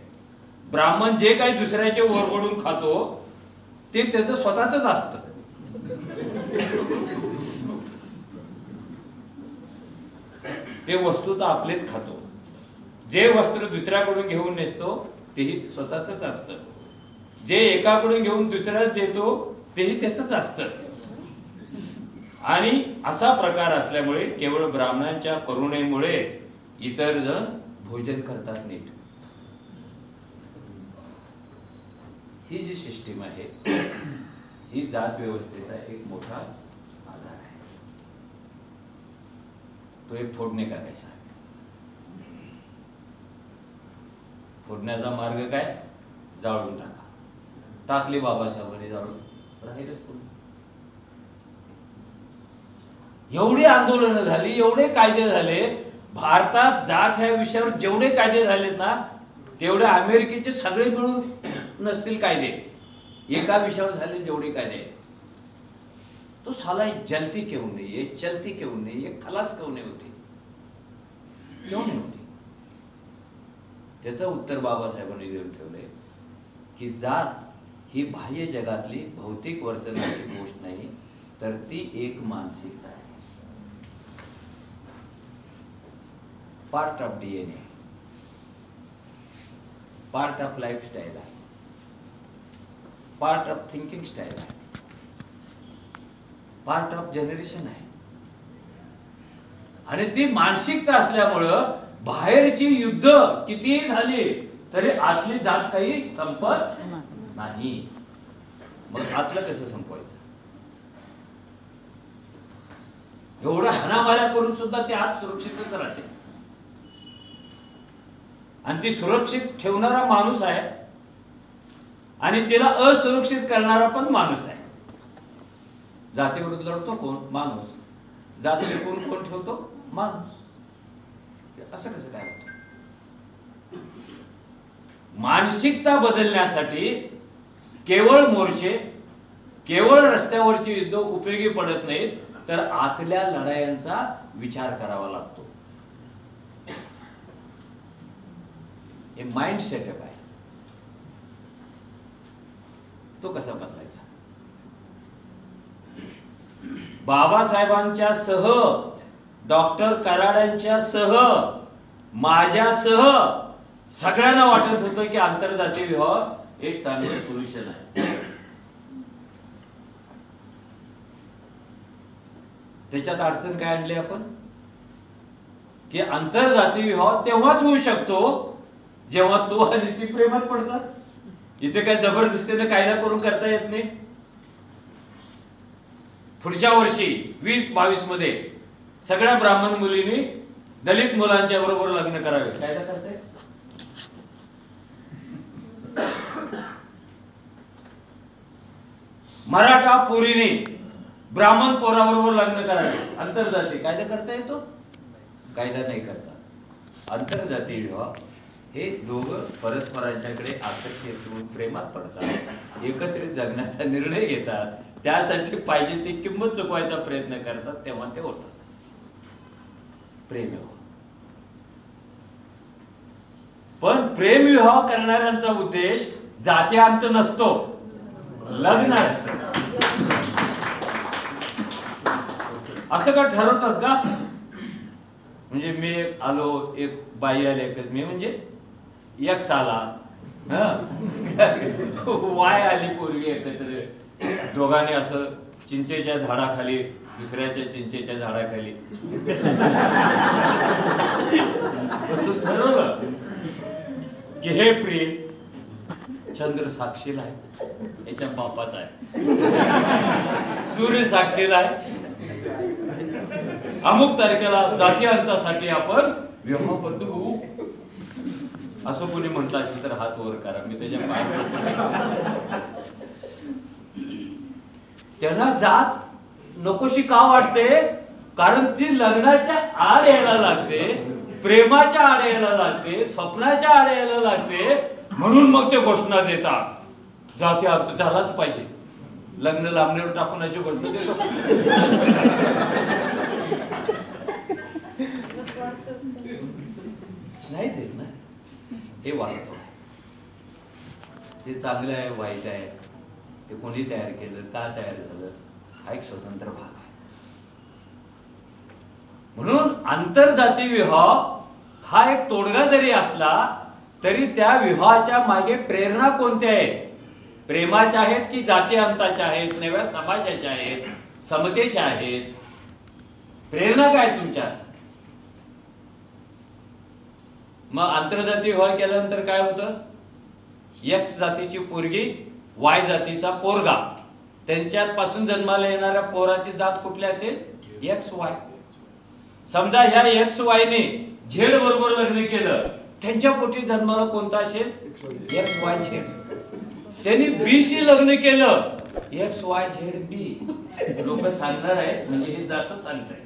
ब्राह्मण जे काही दुसऱ्याचे ओरबडून खातो ते त्याचं स्वतःच असतं. ते वस्तू तर आपलेच खातो. जे वस्त्र दुसऱ्याकडून घेऊन नेसतो तेही स्वतःच असतं. जे एकाकडून घेऊन दुसऱ्याच देतो तेही त्याच असतं. आणि असा प्रकार असल्यामुळे केवळ ब्राह्मणांच्या करुणेमुळेच इतर जण भोजन करतात नीट. ही जी सिस्टीम आहे ही जात व्यवस्थेचा एक मोठा आधार आहे. तो एक फोडणे का कैसा आहे. फोडण्याचा मार्ग काय? जाळून टाका. टाकली बाबासाहेबांनी जाळून, राहिलंच पुढे. एवढी आंदोलनं झाली, एवढे कायदे झाले. भारतात जात ह्या विषयावर जेवढे कायदे झालेत ना तेवढे अमेरिकेचे सगळे मिळून नसतील कायदे. एका विषयावर झाले जेवढे कायदे. तो साला जलती क्यों नहीं, ये चलती क्यों नहीं, ये खलास क्यों नहीं होती, क्यों नहीं होती? त्याचं उत्तर बाबासाहेबांनी देऊन ठेवले की जात ही बाह्य जगातली भौतिक वर्तनाची गोष्ट नाही, तर ती एक मानसिकता आहे. Part of DNA, part of lifestyle आहे, पार्ट ऑफ थिंकिंग स्टाईल आहे, पार्ट ऑफ जनरेशन आहे. आणि ती मानसिकता असल्यामुळं बाहेरची युद्ध कितीही झाली तरी आतली जात काही संपत नाही. मग आतलं कसं संपवायचं? एवढं हाणामाऱ्या करून सुद्धा ती आत सुरक्षितच राहते. आणि ती सुरक्षित ठेवणारा माणूस आहे आणि तिला असुरक्षित करणारा पण माणूस आहे. जातीविरुद्ध लढतो कोण? माणूस. जाती विकून कोण ठेवतो? माणूस. असं कसं काय होतं? मानसिकता बदलण्यासाठी केवळ मोर्चे, केवळ रस्त्यावरची युद्ध उपयोगी पडत नाहीत, तर आतल्या लढायांचा विचार करावा लागतो. हे माइंड सेटअप आहे. तो कसा बदलायचा? बाबासाहेबांच्या सह, डॉक्टर कराडांच्या सह, माझ्यासह सगळ्यांना वाटत होतं की आंतरजातीय विवाह एक चांगलं सोल्युशन आहे. त्याच्यात अडचण काय आणली आपण? की आंतरजातीय विवाह तेव्हाच होऊ शकतो जेव्हा तो आणि ती प्रेमात पडतात. इथे काय जबरदस्तीने कायदा करून करता येत नाही. पुढच्या वर्षी 2022 मध्ये सगळ्या ब्राह्मण मुलींनी दलित मुलांच्या बरोबर लग्न करावे, कायदा करताय? मराठा पोरीने ब्राह्मण पोराबरोबर लग्न करावे, आंतरजाती, कायदा करता येतो? कायदा नाही करता. आंतरजातीय विवाह हे दोघं परस्परांच्याकडे आकर्षित होऊन प्रेमात पडतात, एकत्रित जगण्याचा निर्णय घेतात, त्यासाठी पाहिजे ती किंमत चुकवायचा प्रयत्न करतात, तेव्हा ते होतात प्रेमविवाह. पण प्रेमविवाह करणाऱ्यांचा उद्देश जातीअंत नसतो, लग्न असतं. असं का ठरवतात का? म्हणजे मी आलो, एक बाई आली, मी म्हणजे एक साला वाय आली पोरगी एकत्र, दोघांनी असं चिंचेच्या झाडाखाली, दुसऱ्याच्या चिंचेच्या झाडाखाली ठरवलं की हे प्रेम चंद्र साक्षीला आहे, याच्या बापाचा आहे, सूर्य साक्षीला आहे, अमुक तारखेला जाती अंतासाठी आपण विवाहबद्ध होऊ, असं कोणी म्हटलं असेल तर हात वर करा, मी त्याच्या पायात. त्यांना जात नकोशी का वाटते? कारण ती लग्नाच्या आड यायला लागते, प्रेमाच्या आड यायला लागते, स्वप्नाच्या आड यायला लागते. म्हणून मग ते घोषणा देतात जाती अंत झालाच पाहिजे, लग्न लांबणीवर टाकून अशी घोषणा देतो. नाही देत ना, हे वास्तव आहे. ते चांगलं आहे वाईट आहे ते कोणी तयार केलं, का तयार झालं, हा एक स्वतंत्र भाग आहे. म्हणून आंतरजाती विवाह हा एक तोडगा जरी असला तरी त्या विवाहाच्या मागे प्रेरणा कोणत्या आहेत? प्रेमाच्या आहेत की जाती अंताच्या आहेत, नव्या समाजाच्या आहेत, समतेच्या आहेत? प्रेरणा काय तुमच्या? मग आंतरजातीय विवाह केल्यानंतर काय होतं? एक्स जातीची पोरगी वाय जातीचा पोरगा, त्यांच्यात पासून जन्माला येणाऱ्या पोराची जात कुठली असेल? X Y. समजा ह्या एक्स वाय ने झेड बरोबर लग्न केलं, त्यांच्या पोटी जन्माला कोणता असेल? X Y Z. त्यांनी बी शी लग्न केलं, एक्स वाय झेड बी. लोक सांगणार आहेत म्हणजे हे जातच सांगताय.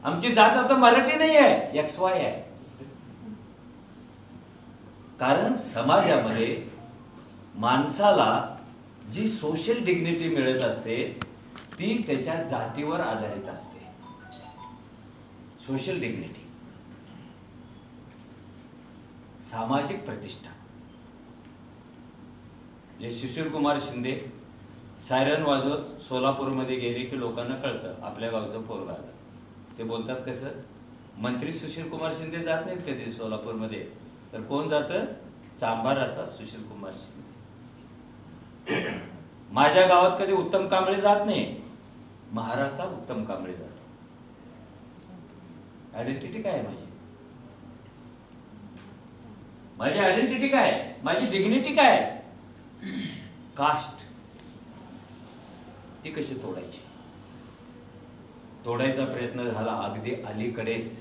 आमची जात आता मराठी नाही आहे, एक्स वाय आहे. कारण समाजामध्ये माणसाला जी सोशल डिग्निटी मिळत असते ती त्याच्या जातीवर आधारित असते. सोशल डिग्निटी, सामाजिक प्रतिष्ठा. जे सुशील कुमार शिंदे सायरन वाजवत सोलापूरमध्ये गेले की लोकांना कळतं आपल्या गावचं पोरगा आलं. ते बोलतात कसं? मंत्री सुशील कुमार शिंदे जात नाहीत कधी सोलापूरमध्ये, तर कोण जातं? चांभाराचा सुशील कुमार शिंदे. माझ्या गावात कधी उत्तम कांबळे जात नाही, महाराचा उत्तम कांबळे जातो. आयडेंटिटी काय आहे माझी? माझी आयडेंटिटी काय? माझी डिग्निटी काय? कास्ट. ती कशी तोडायची? तोडायचा प्रयत्न झाला अगदी अलीकडेच.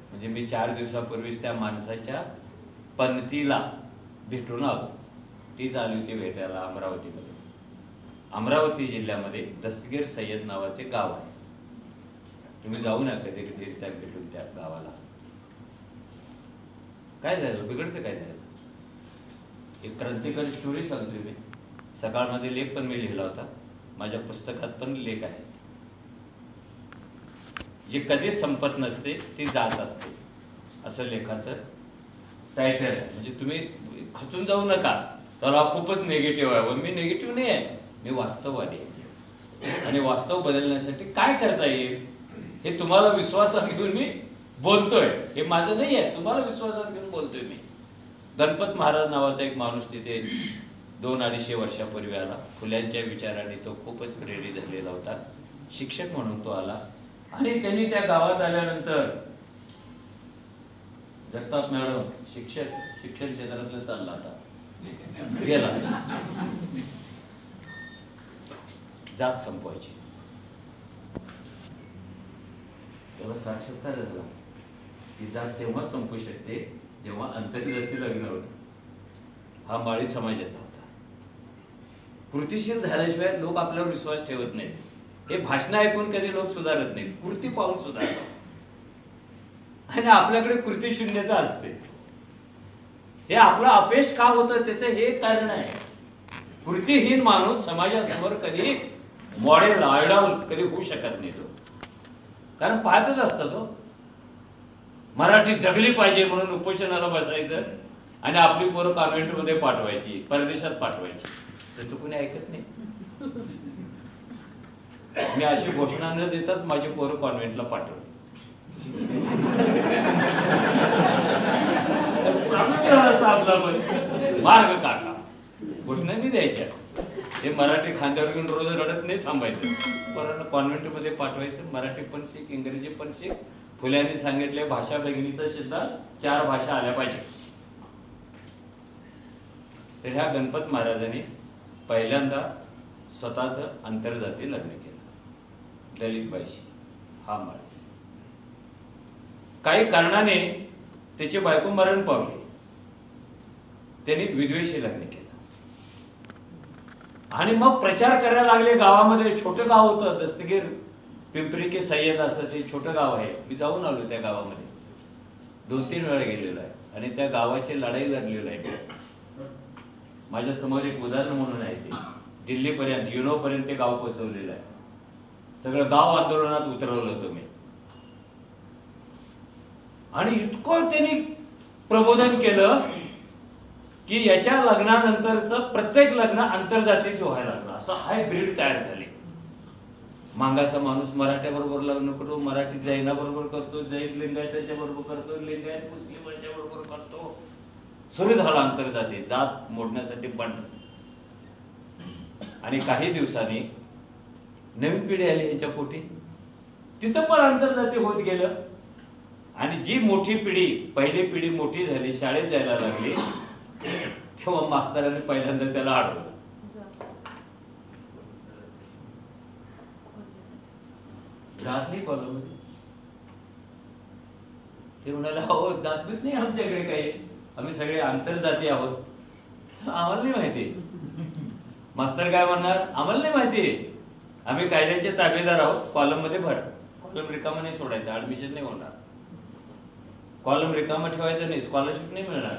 म्हणजे मी 4 दिवसापूर्वीच त्या माणसाच्या पणतीला भेटून आलो. तीच आली होती भेटायला अमरावतीमध्ये. अमरावती जिल्ह्यामध्ये दस्तगीर सय्यद नावाचे गाव आहे. तुम्ही जाऊ नका कधी त्या भेटून त्या गावाला. काय झालं? बिघडतं काय झालं? एक क्रांतिकारी स्टोरी सांगतो मी. सकाळमध्ये लेख पण मी लिहिला होता, माझ्या पुस्तकात पण लेख आहे. जी कधीच संपत नसते ती जात असते, असं लेखाचं टायटल आहे. म्हणजे तुम्ही खचून जाऊ नका, तर हा खूपच निगेटिव्ह आहे. मी निगेटिव्ह नाही आहे, मी वास्तववादी आहे. आणि वास्तव बदलण्यासाठी काय करता येईल हे तुम्हाला विश्वासात घेऊन मी बोलतोय. हे माझं नाही आहे, तुम्हाला विश्वासात घेऊन बोलतोय मी. गणपत महाराज नावाचा एक माणूस तिथे 200-250 वर्षापूर्वी आला. फुल्यांच्या विचाराने तो खूपच प्रेरित झालेला होता. शिक्षक म्हणून तो आला आणि त्यांनी त्या गावात आल्यानंतर जगताप मॅडम शिक्षण क्षेत्रातलं चालला आता गेला. जात संपवायची. तेव्हा साक्षात्कार झाला की जात तेव्हा संपू शकते जेव्हा आंतरजातीय लग्न होतं. हा माळी समाजाचा होता. कृतीशील झाल्याशिवाय लोक आपल्यावर विश्वास ठेवत नाहीत. हे भाषण ऐकून कधी लोक सुधारत नाहीत, कृती पाहून सुधारतात. आणि आपल्याकडे कृती शून्यता असते. हे आपलं अपयश का होतं त्याचं हे कारण आहे. कृतीहीन माणूस समाजासमोर कधी मॉडेल आयडॉल कधी होऊ शकत नाही. तो कारण पाहतच असतो तो. मराठी जगली पाहिजे म्हणून उपोषणाला बसायचं आणि आपली पोरं कॉन्व्हेंटमध्ये पाठवायची, परदेशात पाठवायची. त्याचं कोणी ऐकत नाही. मी अशी घोषणा न देताच माझी पोरं कॉन्व्हेंटला पाठवली. मार्ग काढला. घोषणा नाही द्यायच्या. हे मराठी खांद्यावर घेऊन रोज रडत नाही थांबायचं. पोरांना कॉन्व्हेंटमध्ये पाठवायचं. मराठी पण शिक, इंग्रजी पण शिक. फुल्यांनी सांगितले भाषा भगिनीचा सुद्धा 4 भाषा आल्या पाहिजे. तर ह्या गणपत महाराजांनी पहिल्यांदा स्वतःचं आंतरजातीय लग्न केलं दलित बाईशी. हा माळ. काही कारणाने त्याची बायको मरण पावली. त्यांनी विधवेशी लग्न केलं आणि मग प्रचार करायला लागले गावामध्ये. छोटं गाव होतं दस्तगीर, पिंपरी के सय्यद असं ते छोटं गाव आहे. मी जाऊन आलो त्या गावामध्ये, 2-3 वेळा गेलेलो आहे आणि त्या गावाची लढाई लढलेलो आहे. माझ्या समोर एक उदाहरण म्हणून आहे. ते दिल्लीपर्यंत, युनोपर्यंत ते गाव पोहोचवलेलं आहे. सगळं गाव आंदोलनात उतरवलं होतं मी. आणि इतकं त्यांनी प्रबोधन केलं की याच्या लग्नानंतरचं प्रत्येक लग्न आंतरजातीचे व्हायला लागलं. असं हायब्रिड तयार झाले. मांगाचा माणूस मराठ्याबरोबर लग्न करतो, मराठी जैनाबरोबर करतो, जैन लिंगायताच्या बरोबर करतो, लिंगायत मुस्लिमांच्या बरोबर करतो. सुरू झाला आंतरजाती, जात मोडण्यासाठी बंड. आणि काही दिवसांनी नवीन पिढी आली ह्याच्या पोटी, तिथं पण आंतरजाती होत गेलं. आणि जी मोठी पिढी, पहिली पिढी मोठी झाली, शाळेत जायला लागली, तेव्हा मास्तरांनी पहिल्यांदा त्याला अडवलं. जात नाही कॉलेजमध्ये. ते म्हणाले हो जातभेद नाही आमच्याकडे काही, आम्ही सगळे आंतरजाती आहोत. आम्हाला नाही माहिती. मास्तर काय म्हणणार, आम्हाला नाही माहिती, आम्ही कायद्याचे ताबेदार आहोत. कॉलममध्ये भर. कॉलम रिकामा नाही सोडायचा, ऍडमिशन नाही होणार. कॉलम रिकामा ठेवायचं नाही, स्कॉलरशिप नाही मिळणार.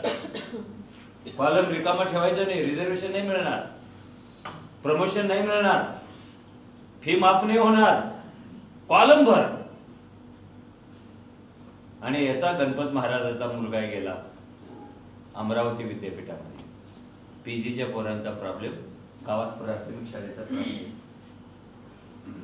कॉलम रिकामा ठेवायचं नाही, रिझर्वेशन नाही मिळणार, प्रमोशन नाही मिळणार, फी माफ नाही होणार. कॉलम भर. आणि याचा गणपत महाराजाचा मुलगा गेला अमरावती विद्यापीठामध्ये. पीजीच्या पोरांचा प्रॉब्लेम, गावात प्राथमिक शाळेचा प्रॉब्लेम.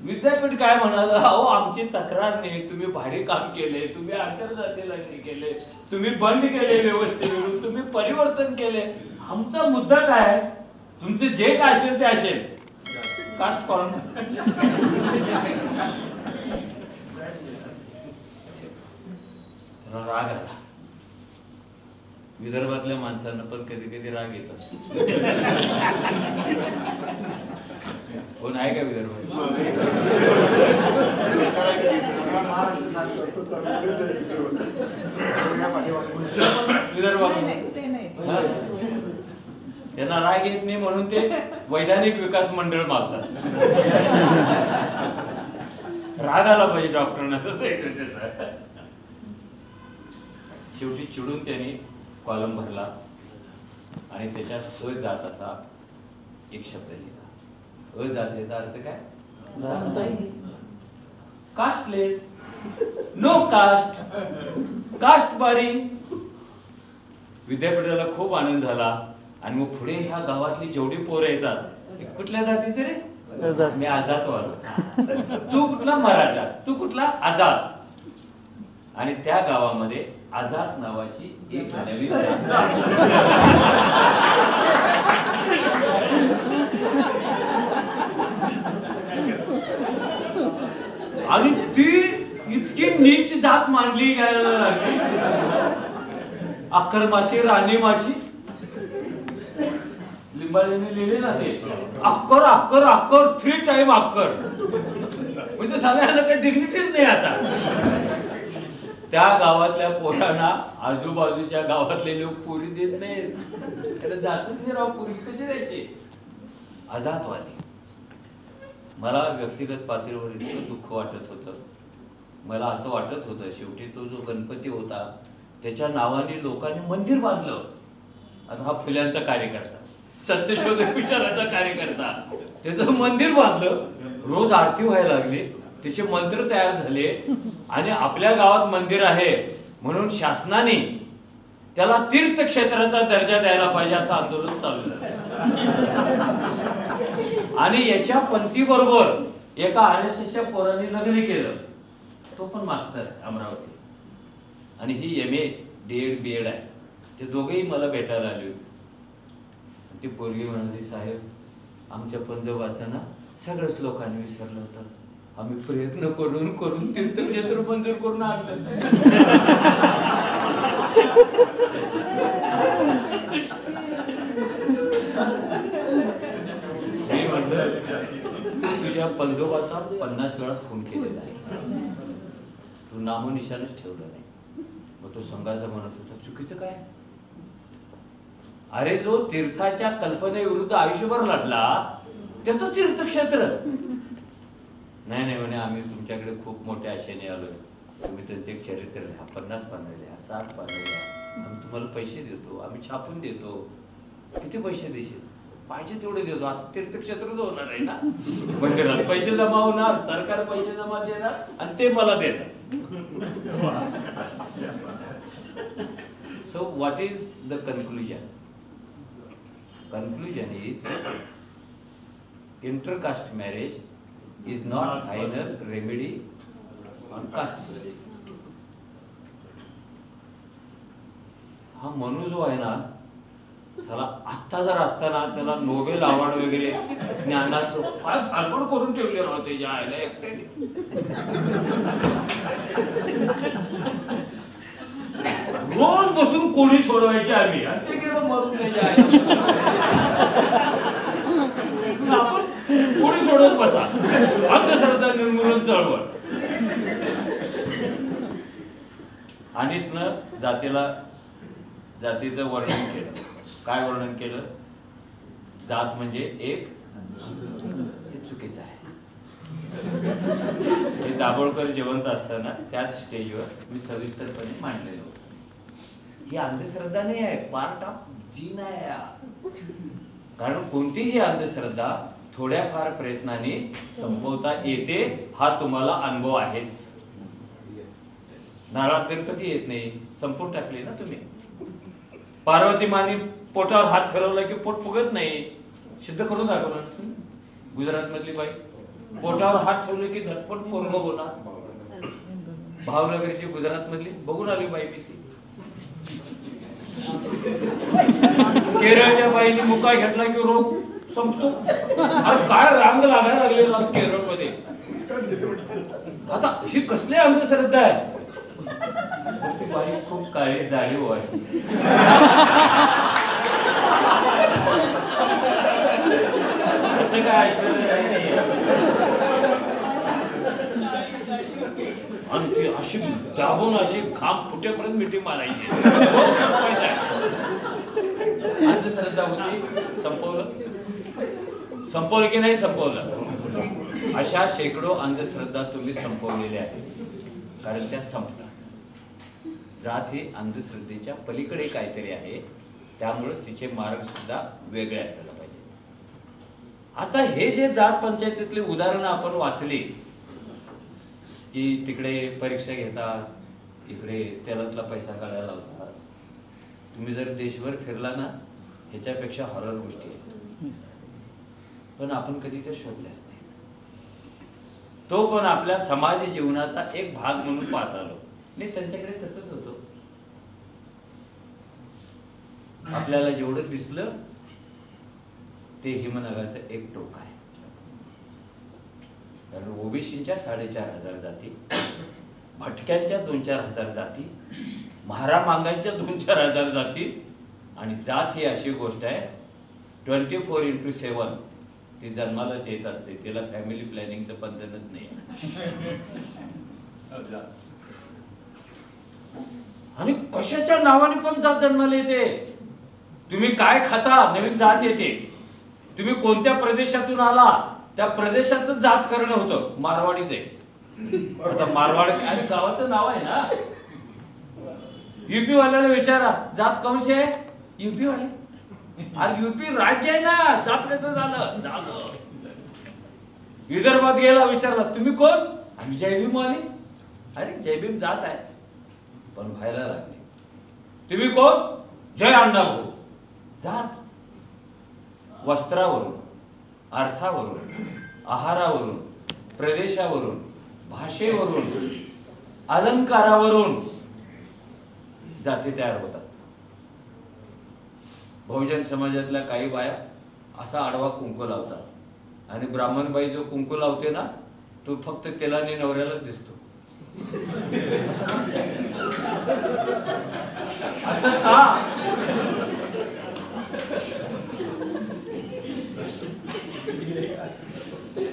विद्यापीठ काय म्हणाल, अहो आमची तक्रार नाही, तुम्ही भारी काम केले, तुम्ही आंतरजाती लग्न केले, तुम्ही बंद केले व्यवस्थेविरुद्ध, तुम्ही परिवर्तन केले. आमचा मुद्दा काय आहे, तुमचे जे काय असेल ते असेल. Caste column. त्याला राग आला. विदर्भातल्या माणसांना पण कधी कधी राग येत असतो. कोण आहे का विदर्भात? विदर्भात त्यांना राग येत नाही म्हणून ते वैधानिक विकास मंडळ मागतात. राग आला पाहिजे डॉक्टरांना, तसं येतं त्याचं. शेवटी चिडून त्यांनी कॉलम भरला आणि त्याच्यात अजात असा एक शब्द लिहिला. अजातीचा अर्थ काय? कास्टलेस, नो कास्ट, कास्ट बारिंग. विद्यापीठाला खूप आनंद झाला. आणि मग पुढे ह्या गावातली जेवढी पोरं येतात, कुठल्या जातीचे रे? मी आजाद वालो. तू कुठला? मराठा. तू कुठला? आजाद. आणि त्या गावामध्ये आजाद नावाची एक नवीन आणि ती इतकी नीच जात मानली गेला लागली. अक्कर माशी, राणी माशी, लिंबाळीने लिहिले ना ते, अक्कर अक्कर अक्कर 3 टाइम अक्कर. म्हणजे सगळ्यांना काही डिग्निटीच नाही आता. त्या गावातल्या पोरांना आजूबाजूच्या गावातले लोक पुरी देत नाहीत. त्याला जातच नाही राव, पुरी कशी द्यायची? आजादवादी. मला व्यक्तिगत पातळीवर इतकं दुःख वाटत होतं. मला असं वाटत होतं शेवटी तो जो गणपती होता त्याच्या नावाने लोकांनी मंदिर बांधलं. आता हा फुल्यांचा कार्यकर्ता, सत्यशोधक विचाराचा कार्यकर्ता, त्याचं मंदिर बांधलं. रोज आरती व्हायला लागली, त्याचे मंत्र तयार झाले. आणि आपल्या गावात मंदिर आहे म्हणून शासनाने त्याला तीर्थक्षेत्राचा दर्जा द्यायला पाहिजे असं आंदोलन चालू झालं. आणि याच्या पंथीबरोबर एका RSSच्या पोराने लग्न केलं. तो पण मास्तर अमरावती. आणि ही MA DED BEd आहे. ते दोघेही मला भेटायला आले होते. ती पोरगी म्हणाली, साहेब आमच्या पंजोबाचं ना सगळंच लोकांनी विसरलं होतं. आम्ही प्रयत्न करून करून तीर्थक्षेत्र मंजूर करून आणलं. मी म्हणलं तुझ्या पंजोबाचा 50 वेळा फोन केलेला आहे. नामोनिशाणच ठेवलं नाही. मग तो संघाचा म्हणत होता चुकीचं काय? अरे जो तीर्थाच्या कल्पनेविरुद्ध आयुष्यभर लढला त्याचं तीर्थक्षेत्र. नाही नाही म्हणे, आम्ही तुमच्याकडे खूप मोठ्या आशेने आलोय, तुम्ही त्यांचे एक चरित्र लिहा, 50 पानं लिहा, 60 पानं लिहा, आम्ही तुम्हाला पैसे देतो, आम्ही छापून देतो. किती पैसे देशील? पाहिजे तेवढे देतो. आता तीर्थक्षेत्रच होणार आहे ना, मंदिरात पैसे जमा होणार, सरकार पैसे जमा देणार आणि ते मला देणार. So what is the conclusion? Conclusion is intercaste marriage is not final remedy on caste system. हा मनु जो आहे ना, त्याला आत्ता जर असताना त्याला नोबेल अवॉर्ड वगैरे ज्ञानात काय फालपण करून ठेवले ना त्याच्या आईला एकट्याने. रोज बसून कोणी सोडवायचे आम्ही आणि ते गेलं मरून त्याच्या आईला. आपण कोणी सोडवत बसा, अंधश्रद्धा निर्मूलन चळवळ. आणिच न जातीचं वर्णन केलं. काय वर्णन केलं? जात म्हणजे एक, हे चुकीचं आहे. हे दाभोळकर जिवंत असताना त्याच स्टेजवर मी सविस्तरपणे मांडलेलं होतं. ही अंधश्रद्धा नाही आहे, पार्ट ऑफ जीन आहे. कारण कोणतीही अंधश्रद्धा थोड्याफार प्रयत्नाने संपवता येते, हा तुम्हाला अनुभव आहेच. नारळात गणपती येत नाही, संपून टाकले ना तुम्ही. पार्वती माने पोटावर हात फिरवला की पोट फुगत नाही, सिद्ध करून दाखवलं तुम्ही. गुजरात मधली बाई पोटावर हात ठेवले की झटपट पोरग होणार. भावनगरची गुजरात मधली बघून आली बाई मी ती. केरळच्या बाईने मुका घेतला की रोग संपतो. अरे काय रांग लागायला लागलेला केरळमध्ये. आता ही कसली अंधश्रद्धा आहे? बाई खूप काळी जाळी व्हायची. असं काय ऐश्वर्या नाही. आणि ती अशी दाबून अशी घाम फुटेपर्यंत मिठी मारायची. अंधश्रद्धा होती, संपवलं की नाही संपवलं? अशा शेकडो अंधश्रद्धा तुम्ही संपवलेल्या आहेत, कारण त्या संपतात. जात ही अंधश्रद्धेच्या पलीकडे काहीतरी आहे, त्यामुळे तिचे मार्ग सुद्धा वेगळे असायला पाहिजे. आता हे जे जात पंचायतीतले उदाहरणं आपण वाचली की तिकडे परीक्षा घेतात, इकडे तेलातला पैसा काढायला लावतात. तुम्ही जर देशभर फिरला ना, ह्याच्यापेक्षा हॉरर गोष्टी आहेत, पण आपण कधी ते शोधल्याच नाही. तो पण आपल्या समाज जीवनाचा एक भाग म्हणून पाहत आलो. नाही, त्यांच्याकडे तसंच होतं. आपल्याला जेवढं दिसलं ते हिमनगाचं एक टोक आहे. कारण ओबीसीच्या 4,500 जाती, भटक्यांच्या 2-4 हजार जाती, महारामांगांच्या 2-4 जाती. आणि जात ही अशी गोष्ट आहे 24x7 ती जन्मालाच येत असते. तिला फॅमिली प्लॅनिंगचं बंधनच नाही. आणि कशाच्या नावाने पण जात जन्माला येते. तुम्ही काय खाता, नवीन जात येते. तुम्ही कोणत्या प्रदेशातून आला, त्या प्रदेशाचं जात करणं होतं. मारवाडीच आहे. आता मारवाड काय गावाचं नाव आहे ना. युपी वाल्याला विचारा जात कौनसे आहे, युपी वाले. अरे युपी राज्य आहे ना, जात कसं झालं. विदर्भात गेला, विचारला तुम्ही कोण, आम्ही जयभीम वाले. अरे जयभीम जात आहे, पण व्हायला लागले. तुम्ही कोण, जय अण्णाभाऊ. जात वस्त्रावरून, अर्थावरून, आहारावरून, प्रदेशावरून, भाषेवरून, अलंकारावरून जाती तयार होतात. बहुजन समाजातल्या काही बाया असा आडवा कुंकू लावतात आणि ब्राह्मण बाई जो कुंकू लावते ना, तो फक्त तेलाने नवऱ्यालाच दिसतो. असं का?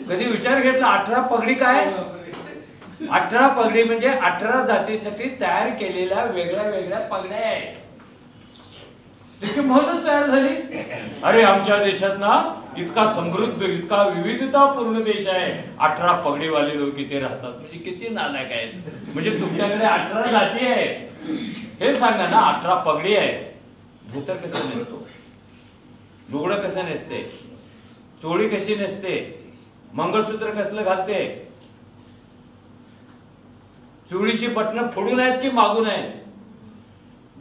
कधी विचार घेतला 18 पगडी काय? 18 पगडी म्हणजे 18 जातीसाठी तयार केलेल्या वेगळ्या वेगळ्या पगड्या आहेत. त्याची म्हणूनच तयार झाली. अरे आमच्या देशात ना इतका समृद्ध, इतका विविधतापूर्ण देश आहे, 18 पगडीवाले लोक इथे राहतात. म्हणजे किती नालायक आहेत. म्हणजे तुमच्याकडे 18 जाती आहेत हे सांगा ना. 18 पगडी आहे. धोतर कसं नेसतो, लुगडं कसं नेसते, चोळी कशी नेसते, मंगळसूत्र कसलं घालते, चोळीची बटणं फोडून आहेत की मागून आहेत,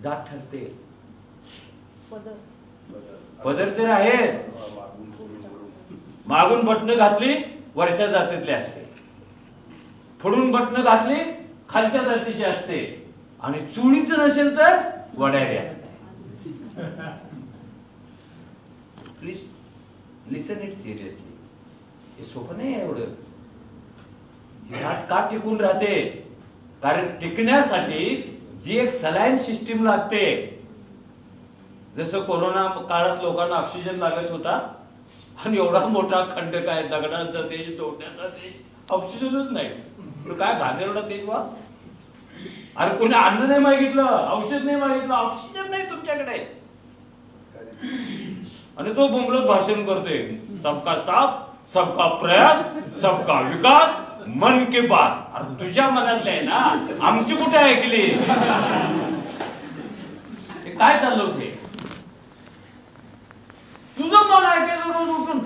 जात ठरते. पदर तर आहेच. मागून बटणं घातली वरच्या जातीतली असते, फोडून बटणं घातली खालच्या जातीची असते, आणि चोळीचं नसेल तर वड्यारी असते. Please listen it seriously. हे सोपं नाही एवढं. जात का टिकून राहते? कारण टिकण्यासाठी जी एक सलाईन सिस्टीम लागते. जसं कोरोना काळात लोकांना ऑक्सिजन लागत होता, आणि एवढा मोठा खंड काय, दगडांचा देश, तोडण्याचा देश, ऑक्सिजनच नाही. काय घाणेरडा देश वा. अरे कोणी अन्न नाही मागितलं, औषध नाही मागितलं, ऑक्सिजन नाही तुमच्याकडे, आणि तो बोंबलत भाषण करतोय, सबका साथ, सबका प्रयास, सबका विकास, मन की बात. अरे तुझ्या मनातले आहे ना, आमची कुठे ऐकली? काय चाललं होते? तुझं मन ऐकायचं रोज उठून.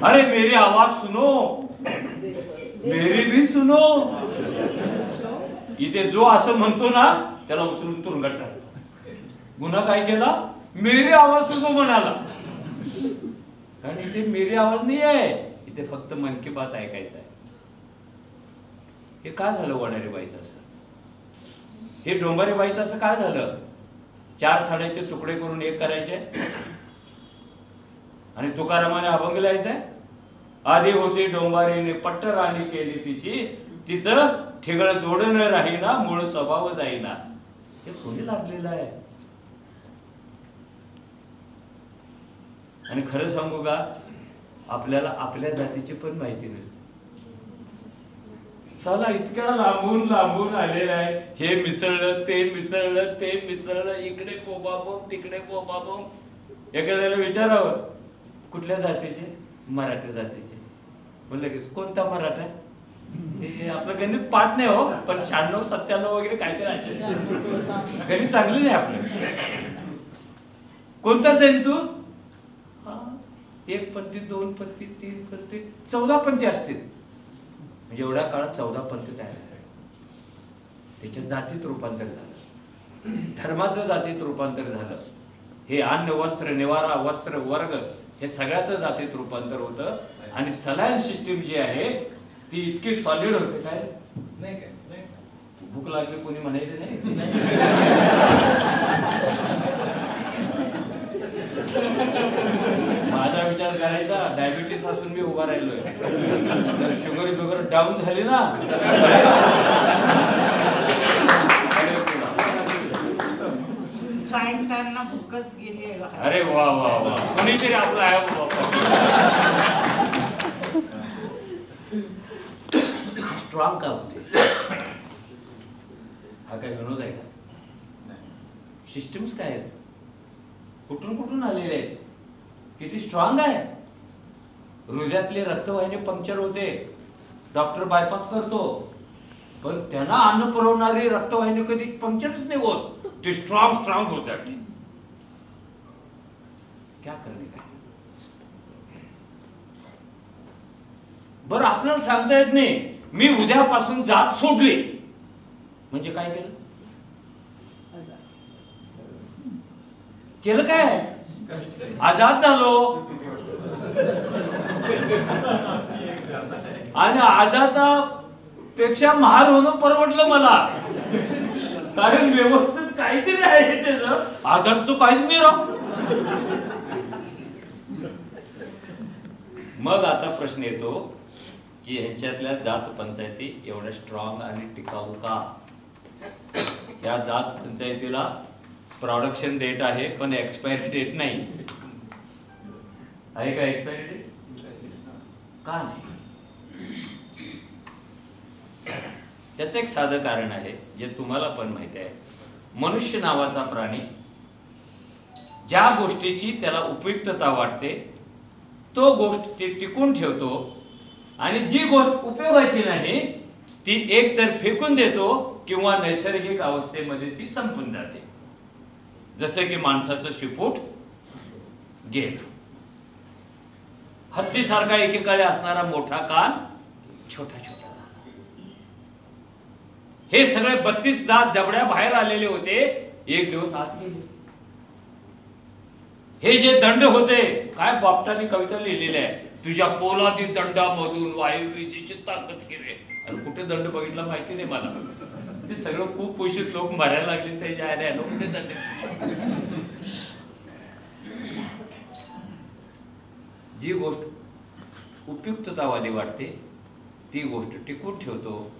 अरे मेरी आवाज सुनो, मेरी भी सुनो. इथे जो असं म्हणतो ना त्याला उचलून तुरुंगात टाकतो. गुन्हा काय केला? मेरी आवाज सुनो म्हणाला. कारण इथे मेरी आवाज नाही आहे, इथे फक्त मन की बात ऐकायचं आहे. हे काय झालं वडारी बाईचं असं? हे डोंबारी बाईचं असं काय झालं? 4 साड्याचे तुकडे करून एक करायचे, आणि तुकारामाने अभंग लिहायचाय. आधी होती डोंबारीने पट्ट राणी केली तिची, तिचं ठिगळ जोडणं राहीना, मूळ स्वभाव जाईना. हे कोणी लागलेलं आहे? आणि खरं सांगू का, आपल्याला आपल्या जातीची पण माहिती नसते. साला इतक्या लांबून लांबून आलेला आहे. हे मिसळलं, ते मिसळलं, ते मिसळलं, इकडे बोंबाबोंब, तिकडे बोंबाबोंब. एखाद्याला विचारावं कुठल्या जातीचे? मराठी जातीचे. बोललं की कोणता मराठा? हे आपलं गणित पाठ नाही हो, पण 96, 97 वगैरे काहीतरी असेल. गणित चांगली नाही आपलं. कोणता जाईन तू? 1 पंथी, 2 पंथी, 3 पंथी, 14 पंथी असतील. म्हणजे एवढ्या काळात 14 पंथी तयार झाले. त्याच्या जातीत रूपांतर झालं, धर्माचं जातीत रूपांतर झालं. हे अन्न, वस्त्र, निवारा, वस्त्र, वर्ग, हे सगळ्याचं जातीत रूपांतर होतं. आणि सलाईन सिस्टीम जी आहे ती इतकी सॉलिड होते. काय नाही, काय भूक लागली कोणी म्हणायचं नाही. माझा विचार करायचा, डायबिटीस असून मी उभा राहिलोय, जर शुगर बिगर डाऊन झाली ना, सायंकाळला भूकच गेली. अरे वा वा वा, कोणीतरी आपला आहे स्ट्रॉंग का होते. हा काय विनोद आहे का? सिस्टम्स काय आहेत, कुठून कुठून आलेले आहेत, किती स्ट्रॉंग आहे. हृदयातले रक्तवाहिनी पंक्चर होते, डॉक्टर बायपास करतो, पण त्यांना अन्न पुरवणारी रक्तवाहिनी कधी पंक्चरच नाही होत. ते स्ट्रॉंग होतात. क्या करणे काय? बरं आपल्याला सांगता येत नाही मी उद्यापासून जात सोडली म्हणजे काय केलं? केलं काय? आजाद झालो. आणि आजादापेक्षा महार होणं परवडलं मला, कारण व्यवस्थित काहीतरी आहे त्याचं. आजादचं काहीच नाही राव. मग आता प्रश्न येतो की ह्यांच्यातल्या जात पंचायती एवढ्या स्ट्रॉंग आणि टिकाऊ का? या जात पंचायतीला प्रोडक्शन डेट आहे पण एक्सपायरी डेट नाही आहे. का एक्सपायरी डेट का नाही? त्याचं एक साधं कारण आहे जे तुम्हाला पण माहिती आहे. मनुष्य नावाचा प्राणी ज्या गोष्टीची त्याला उपयुक्तता वाटते तो गोष्ट ते टिकून ठेवतो आणि जी गोष्ट उपयोगाची नाही ती एक तर फेकून देतो किंवा नैसर्गिक अवस्थेमध्ये ती संपून जाते. जसे की माणसाचं शिपूट गेल, हत्तीसारखा एकेकाळी असणारा मोठा कान छोटा छोटा झाला. हे सगळे 32 दात जबड्या बाहेर आलेले होते, एक दिवस आत गेले. हे जे दंड होते, काय बापटाने कविता लिहिलेली आहे, तुझ्या पोलादी दंडामधून वायुवीची ताकद केली. आणि कुठे दंड बघितला माहिती नाही मला. ते सगळं खूप पोषित लोक मरायला लागले त्याच्या आल्या कुठे दंड. जी गोष्ट उपयुक्ततावादी वाटते ती गोष्ट टिकून ठेवतो,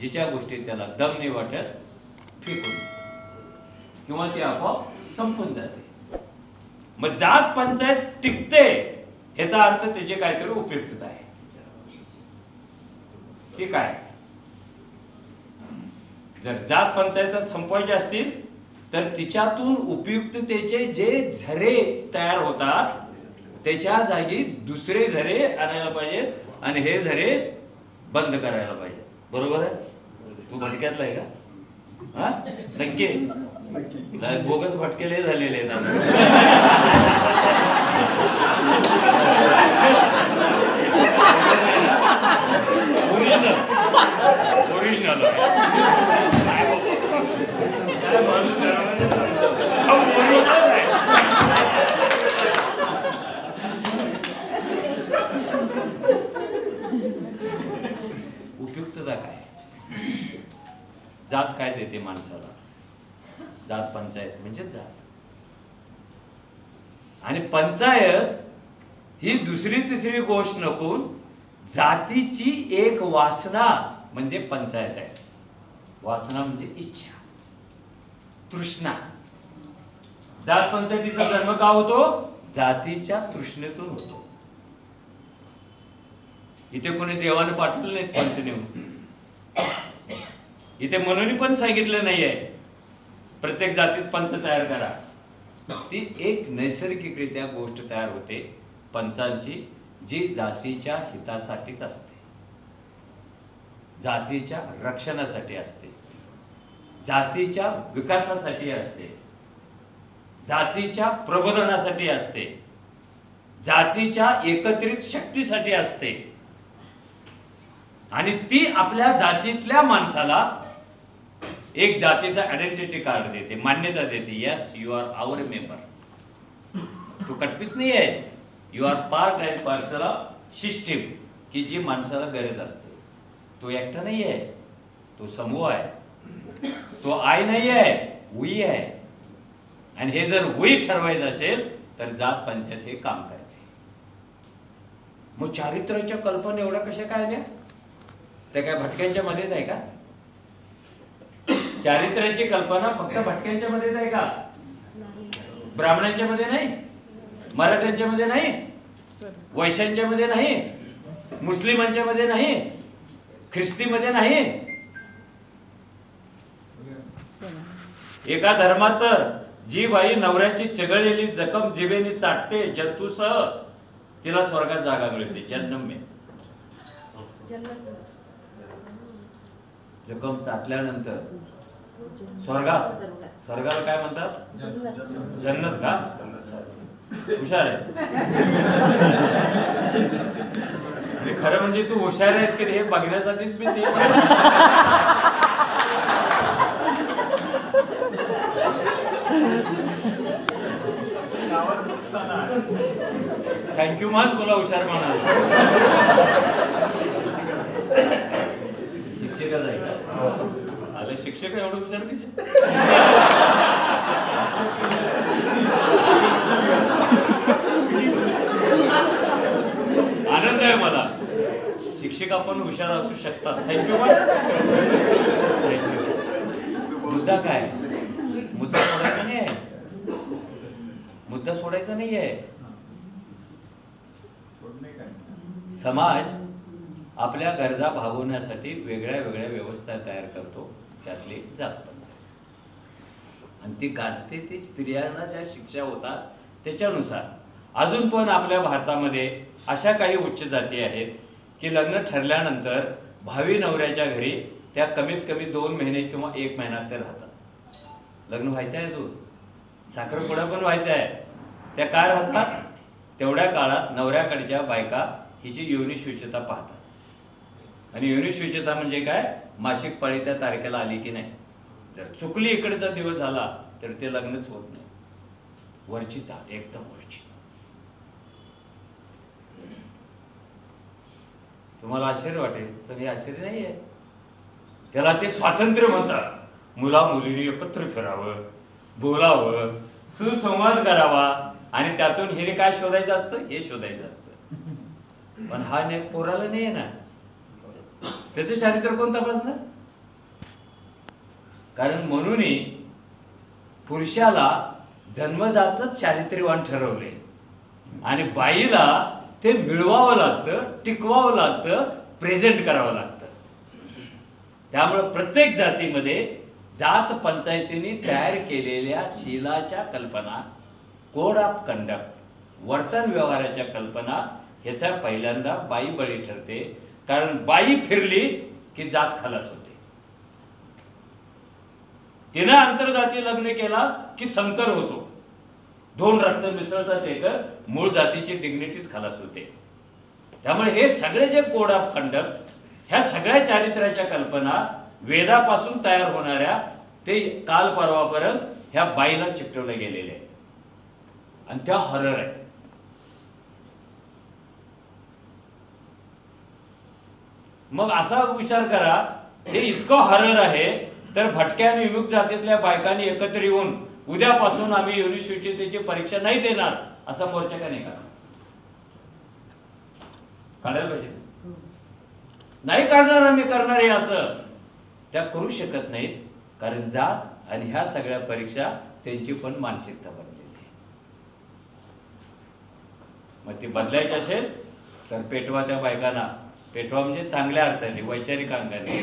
जिच्या गोष्टी त्याला दम नाही वाटत फेकून किंवा ती आपोआप संपून जाते. मग जात पंचायत टिकते ह्याचा अर्थ त्याची काहीतरी उपयुक्तता आहे. ती काय? जर जात पंचायत संपवायचे असतील तर तिच्यातून उपयुक्ततेचे जे झरे तयार होतात त्याच्या जागी दुसरे झरे आणायला पाहिजेत आणि हे झरे बंद करायला पाहिजे. बरोबर आहे? तू भटक्यातला आहे का? हा, नक्की बोगस भटकेले झालेले आहेत. ओरिजिनल उपयुक्तता काय? जात काय देते माणसाला? जात पंचायत म्हणजे जात. आणि पंचायत ही दुसरी तिसरी गोष्ट नकून जातीची एक वासना म्हणजे पंचायत आहे. वासना म्हणजे इच्छा, तृष्णा. जात पंचायतीचा जन्म का होतो? जातीच्या तृष्णेतून होतो. इथे कोणी देवाने पाठवलं नाही पंच नेऊन. इथे म्हणून पण सांगितलं नाहीये प्रत्येक जातीत पंच तयार करा. ती एक नैसर्गिकरित्या गोष्ट तयार होते पंचांची, जी जातीच्या हितासाठीच असते, जातीच्या रक्षणासाठी असते, जातीच्या विकासासाठी असते, जातीच्या प्रबोधनासाठी असते, जातीच्या एकत्रित शक्तीसाठी असते. आणि ती आपल्या जातीतल्या माणसाला एक जातीचा आयडेंटिटी कार्ड देते, मान्यता देते. Yes, you are our member. तू कटपीस नाही आहेस, you are part and parcel of system की जी माणसाला गरज असते. तो एकटा नाही आहे, तो समूह आहे, तो आय नाही आहे, वी आहे. आणि हे जर वी ठरवायचं असेल तर जात पंचायत हे काम करते. मग चारित्र्याच्या कल्पना एवढ्या कशा काय नाही? त्या काय भटक्यांच्या मध्येच आहे का? चारित्र्याची कल्पना फक्त भटक्यांच्या मध्येच आहे का? ब्राह्मणांच्या मध्ये नाही, मराठ्यांच्या मध्ये नाही, वैश्यांच्या मध्ये नाही, मुस्लिमांच्या मध्ये नाही, ख्रिस्तीमध्ये नाही. एका धर्मात तर जी बाई नवऱ्याची चिघळलेली जखम जिभेने चाटते जंतूसह तिला स्वर्गात जागा मिळते. जन्म में जखम चाटल्यानंतर स्वर्गात, स्वर्गाला काय म्हणतात? जन्नत का? हुशार आहे. खरं म्हणजे तू हुशार आहेस की हे बघण्यासाठीच मी ते. थँक्यू मान, तुला हुशार म्हणाल. शिक्षकच आहे का? आले शिक्षक एवढं हुशार कसे? आनंद आहे मला. शिक्षक आपण हुशार असू शकतात. थँक्यू मान. मुद्दा काय? मुद्दा सोडायचा नाही आहे. मुद्दा सोडायचा नाही आहे. समाज आपल्या गरजा भागवण्यासाठी वेगळ्या वेगळ्या व्यवस्था तयार करतो, त्यातली जात पंचायत. आणि ती गाजते ती स्त्रियांना ज्या शिक्षा होतात त्याच्यानुसार. अजून पण आपल्या भारतामध्ये अशा काही उच्च जाती आहेत की लग्न ठरल्यानंतर भावी नवऱ्याच्या घरी त्या कमीत कमी 2 महिने किंवा 1 महिना ते राहतात. लग्न व्हायचं आहे, अजून साखरपुडा पण व्हायचा आहे. त्या काय राहतात, तेवढ्या काळात नवऱ्याकडच्या बायका हिची योनी शुचिता पाहतात. आणि योनी शुचिता म्हणजे काय, मासिक पाळी त्या तारखेला आली की नाही. जर चुकली इकडचा दिवस झाला तर ते लग्नच होत नाही. वरची जात, एकदम वरची. तुम्हाला आश्चर्य वाटेल, पण हे आश्चर्य नाही आहे. त्याला ते स्वातंत्र्य म्हणतात. मुला मुलीने एकत्र फिरावं, बोलावं, सुसंवाद करावा आणि त्यातून हे काय शोधायचं असतं, हे शोधायचं असतं. पण हा नेक पोराला नाही आहे ना. त्याचं चारित्र्य कोण तपासणार? कारण म्हणून पुरुषाला जन्मजातच चारित्र्यवान ठरवले आणि बाईला ते मिळवावं लागतं, टिकवावं लागतं, प्रेझेंट करावं लागतं. त्यामुळे प्रत्येक जातीमध्ये जात पंचायतीने तयार केलेल्या शीलाच्या कल्पना, कोड ऑफ कंडक्ट, वर्तन व्यवहाराच्या कल्पना ह्याचा पहिल्यांदा बाई बळी ठरते. कारण बाई फिरली की जात खलास होते. तिनं आंतरजाती लग्न केला की संकर होतो. 2 रक्त मिसळतात, एक मूळ जातीची डिग्निटीच खलास होते. त्यामुळे हे सगळे जे कोड ऑफ कंडक्ट, ह्या सगळ्या चारित्र्याच्या कल्पना वेदापासून तयार होणाऱ्या ते काल परवापर्यंत ह्या बाईला चिकटवले गेलेले आहेत. आणि त्या हरर आहे. मग असा विचार करा, हे इतकं हरर आहे तर भटक्या आणि विमुक्त जातीतल्या बायकांनी एकत्र येऊन उद्यापासून आम्ही युनिव्हर्सिटीची परीक्षा नाही देणार असा मोर्चा का नाही काढायला पाहिजे. नाही काढणार, आम्ही करणार आहे असं त्या करू शकत नाहीत. कारण जात आणि ह्या सगळ्या परीक्षा त्यांची पण मानसिकता बनलेली आहे. मग ती बदलायची असेल तर पेटवा त्या बायकांना. पेटवा म्हणजे चांगल्या अर्थाने, वैचारिक अंगाने.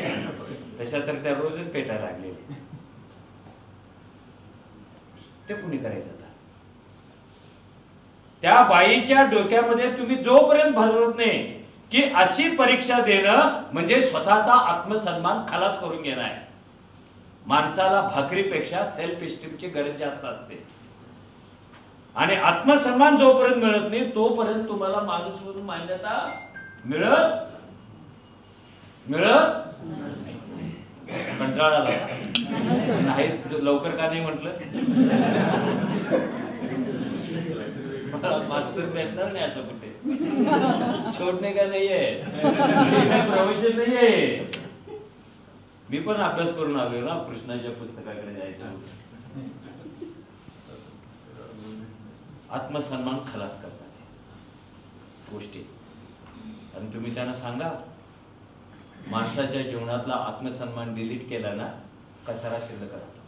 तशा तर त्या रोजच पेटायला लागलेले. ते कुणी करायचं आता? त्या बाईच्या डोक्यामध्ये तुम्ही जोपर्यंत भरवत नाही की अशी परीक्षा देणं म्हणजे स्वतःचा आत्मसन्मान खलास करून घेणं आहे. माणसाला भाकरीपेक्षा सेल्फ इस्टीमची गरज जास्त असते. आणि आत्मसन्मान जोपर्यंत मिळत नाही तोपर्यंत तुम्हाला माणूस म्हणून मान्यता मिळत कंटाळा नाही. लवकर का नाही म्हटलं? मास्टर भेटणार नाही आता कुठे. छोडणे का नाहीये, प्रवचन नाहीये. मी पण अभ्यास करून आलो ना, कृष्णाच्या पुस्तकाकडे जायचं. आत्मसन्मान खलास करतात गोष्टी. आणि तुम्ही त्यांना सांगा, माणसाच्या जीवनातला आत्मसन्मान डिलीट केला ना, कचरा शिल्लक राहतो,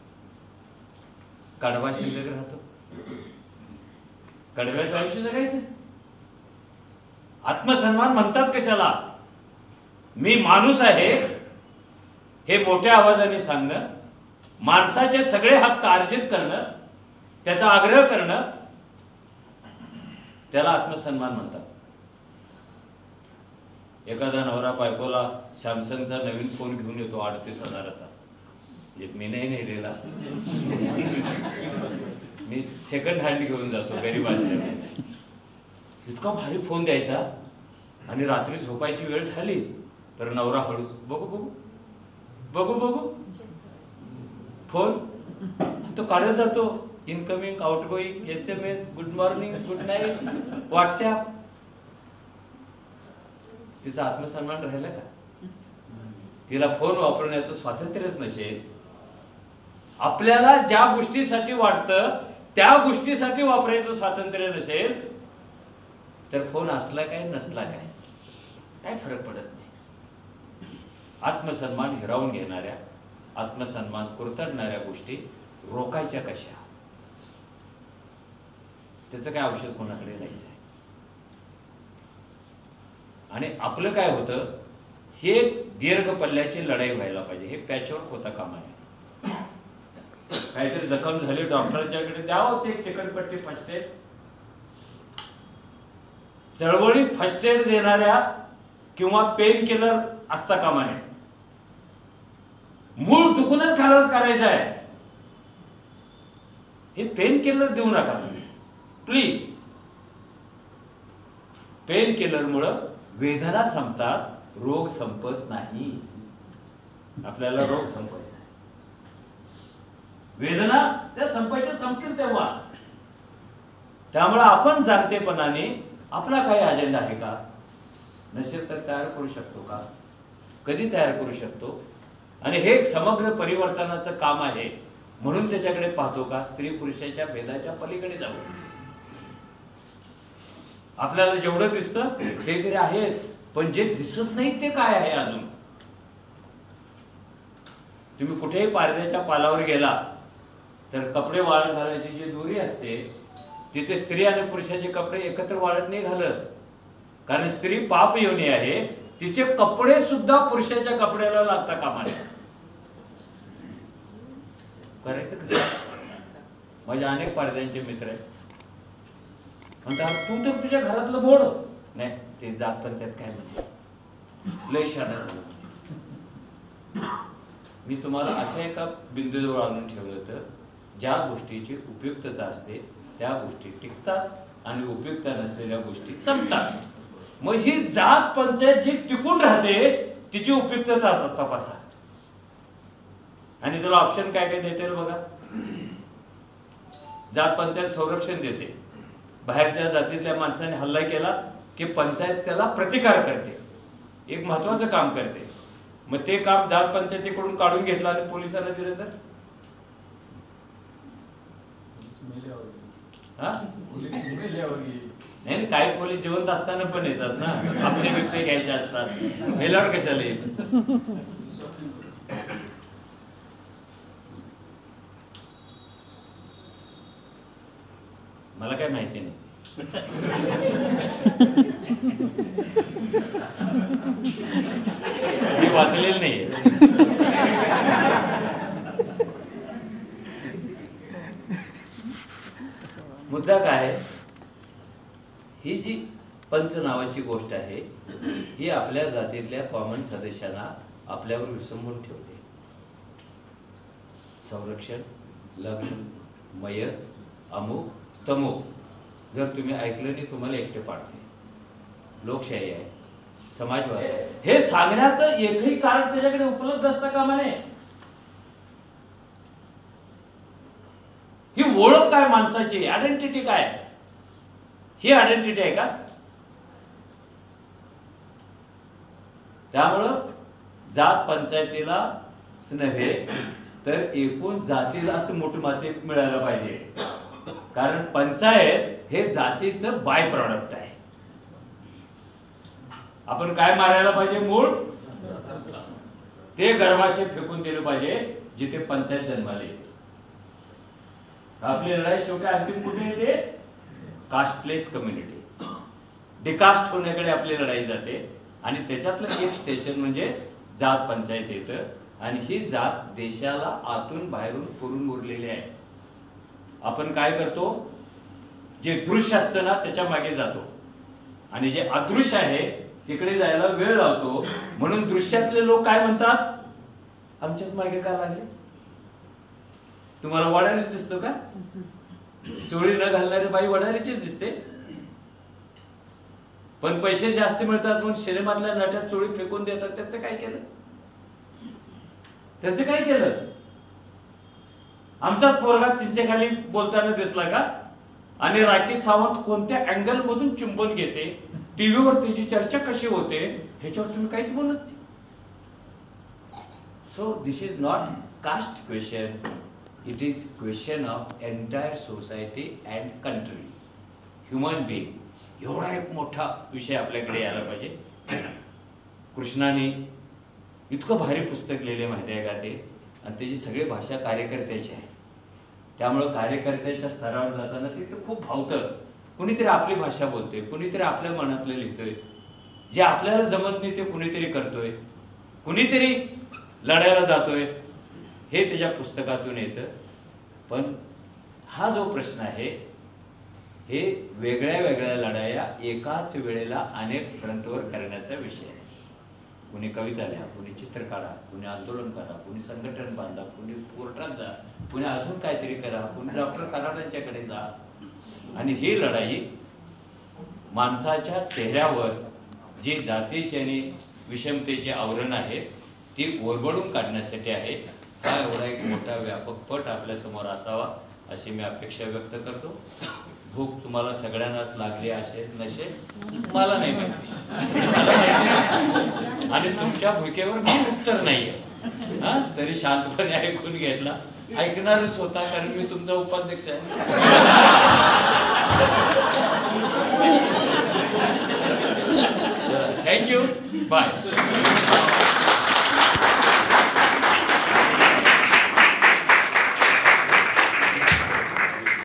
कडवा शिल्लक राहतो. कडव्याचं आयुष्य जगायचं. आत्मसन्मान म्हणतात कशाला? मी माणूस आहे हे मोठ्या आवाजाने सांगणं, माणसाचे सगळे हक्क अर्जित करणं, त्याचा आग्रह करणं, त्याला आत्मसन्मान म्हणतात. एखादा नवरा बायकोला सॅमसंगचा नवीन फोन घेऊन येतो 38,000चा. मी नाही नेलेला, मी सेकंड हँड घेऊन जातो गरीबाच्या. इतका भारी फोन द्यायचा आणि रात्री झोपायची वेळ झाली तर नवरा हळूच बघू बघू बघू बघू फोन. तो काढत जातो. Incoming, outgoing, SMS, good morning, good night, WhatsApp. तिचा आत्मसन्मान राहिला का? तिला फोन वापरण्याचं स्वातंत्र्यच नसेल. आपल्याला ज्या गोष्टीसाठी वाटतं त्या गोष्टीसाठी वापरायचं स्वातंत्र्य नसेल तर फोन असला काय नसला काय फरक पडत नाही. आत्मसन्मान हिरावून घेणाऱ्या, आत्मसन्मान कुरतडणाऱ्या गोष्टी रोखायच्या कशा? त्याचं काय औषध कोणाकडे नाहीच आहे. आणि आपलं काय होतं, हे दीर्घ पल्ल्याची लढाई व्हायला पाहिजे. हे पॅचवर्क होता कामा नये. काहीतरी जखम झाली डॉक्टरांच्याकडे द्यावं ते चिकटपट्टी फर्स्ट एड. चळवळी फर्स्ट एड देणाऱ्या किंवा पेन किलर असता कामा नये. मूळ दुखूनच खलास करायचं आहे. हे पेन किलर देऊ नका तुम्ही प्लीज. पेन किलर मुळे वेदना संपतात, रोग संपत नाही. आपल्याला रोग संपवायचा आहे. वेदना त्या संपायच्या संपतील तेव्हा. त्यामुळे आपण जाणतेपणाने आपला काही अजेंडा आहे का, नसेल तर तयार करू शकतो का, कधी तयार करू शकतो. आणि हे एक समग्र परिवर्तनाचं काम आहे म्हणून त्याच्याकडे पाहतो का, स्त्री पुरुषाच्या भेदाच्या पलीकडे जाऊ. आपल्याला जेवढं दिसतं ते तरी आहेच, पण जे दिसत नाही ते काय आहे अजून. तुम्ही कुठेही पारद्याच्या पालावर गेला तर कपडे वाळत घालायची जी दोरी असते तिथे स्त्री आणि पुरुषाचे कपडे एकत्र वाळत नाही घालत. कारण स्त्री पाप योनी आहे, तिचे कपडे सुद्धा पुरुषाच्या कपड्याला लागता कामा नये. करायचं कसं. माझे अनेक पारद्यांचे मित्र आहेत म्हणतात तू तर तुझ्या घरातलं बोड नाही. ते जात पंचायत काय म्हणते लय शाळा. मी तुम्हाला अशा एका बिंदूजवळ आणून ठेवलं होतं, ज्या गोष्टीची उपयुक्तता असते त्या गोष्टी टिकतात आणि उपयुक्त नसलेल्या गोष्टी संपतात. मग ही जात पंचायत जी टिकून राहते तिची उपयुक्तता तपासा. आणि तुला ऑप्शन काय काय देते बघा. जात पंचायत संरक्षण देते. बाहेरच्या जातीतल्या माणसाने हल्ला केला की पंचायत त्याला प्रतिकार करते, एक महत्वाचं काम करते. मग ते काम जात पंचायतीकडून काढून घेतलं आणि पोलिसांना दिलं तर नाही. काही पोलीस जिवंत असताना पण येतात ना, आपले व्यक्ती घ्यायचे असतात, मेल्यावर कशाला येईल. मला काय माहिती नाही. मी वाचलेलं नाहीये. मुद्दा काय आहे, ही जी पंच नावाची गोष्ट आहे ही आपल्या जातीतल्या कॉमन सदस्यांना आपल्यावर विसंबून ठेवते. संरक्षण, लग्न, मयत, अमुक तमुक जर तुम्ही ऐकलं नाही तुम्हाला एकटे पाडते. लोकशाही आहे, समाजवाद आहे, हे सांगण्याचं एकही कारण त्याच्याकडे उपलब्ध असतं कामा नये. ही ओळख काय माणसाची, आयडेंटिटी काय, ही आयडेंटिटी आहे का. त्यामुळं जात पंचायतीला नव्हे तर एकूण जातीलाच मोठी माती मिळायला पाहिजे. कारण पंचायत हे जातीचं बाय प्रॉडक्ट आहे. आपण काय मारायला पाहिजे, मूळ ते गर्भाशय फेकून दिलं पाहिजे जिथे पंचायत जन्माला येते. आपली लढाई शेवटी अंतिम कुठे येते, कास्टलेस कम्युनिटी, डिकास्ट होण्याकडे आपली लढाई जाते. आणि त्याच्यातलं एक स्टेशन म्हणजे जात पंचायत येतं. आणि ही जात देशाला आतून बाहेरून पुरून उरलेली आहे. आपण काय करतो, जे दृश्य असतं ना त्याच्या मागे जातो आणि जे अदृश्य आहे तिकडे जायला वेळ लावतो. म्हणून दृश्यातले लोक काय म्हणतात, आमच्याच मागे का लागले. तुम्हाला वडारीच दिसतो का, चोळी न घालणारी बाई वडारीचीच दिसते. पण पैसे जास्त मिळतात म्हणून सिनेमातल्या नट्या चोळी फेकून देतात. त्याचं काय केलं, त्याचं काय केलं. आमचाच पोरगा चिंचेखाली बोलताना दिसला का, आणि राखी सावंत कोणत्या अँगल मधून चुंबन घेते, टीव्हीवर त्याची चर्चा कशी होते, ह्याच्यावर तुम्ही काहीच बोलत नाही. So this is not caste question, it is question of entire society and country, human being. एवढा एक मोठा विषय आपल्याकडे यायला पाहिजे. कृष्णाने इतकं भारी पुस्तक लिहिले माहिती आहे का ते, आणि त्याची सगळी भाषा कार्यकर्त्याची आहे. त्यामुळं कार्यकर्त्याच्या स्तरावर जाताना ते खूप भावतं. कुणीतरी आपली भाषा बोलते, कुणीतरी आपल्या मनातलं लिहितोय, जे आपल्याला जमत नाही ते कुणीतरी करतोय. कुणीतरी लढायला जातोय हे त्याच्या पुस्तकातून येतं. पण हा जो प्रश्न आहे हे वेगळ्या वेगळ्या लढाया एकाच वेळेला अनेक फ्रंटवर करण्याचा विषय आहे. कुणी कविता लिहा, कुणी चित्र काढा, कुणी आंदोलन करा, कुणी संघटन बांधा, कुणी कोर्टात जा, कुणी अजून काहीतरी करा, कुणी डॉक्टर कराडांच्याकडे जा. आणि ही लढाई माणसाच्या चेहऱ्यावर जी जातीचे आणि विषमतेचे आवरण आहे ती ओरबडून काढण्यासाठी आहे. हा एवढा एक मोठा व्यापक पट आपल्यासमोर असावा अशी मी अपेक्षा व्यक्त करतो. भूक तुम्हाला सगळ्यांनाच लागली असेल नसेल मला नाही माहिती, आणि तुमच्या भुकेवर मी उत्तर नाहीये. हा, तरी शांतपणे ऐकून घेतला. ऐकणारच होता कारण मी तुमचा उपाध्यक्ष आहे. Thank you, bye.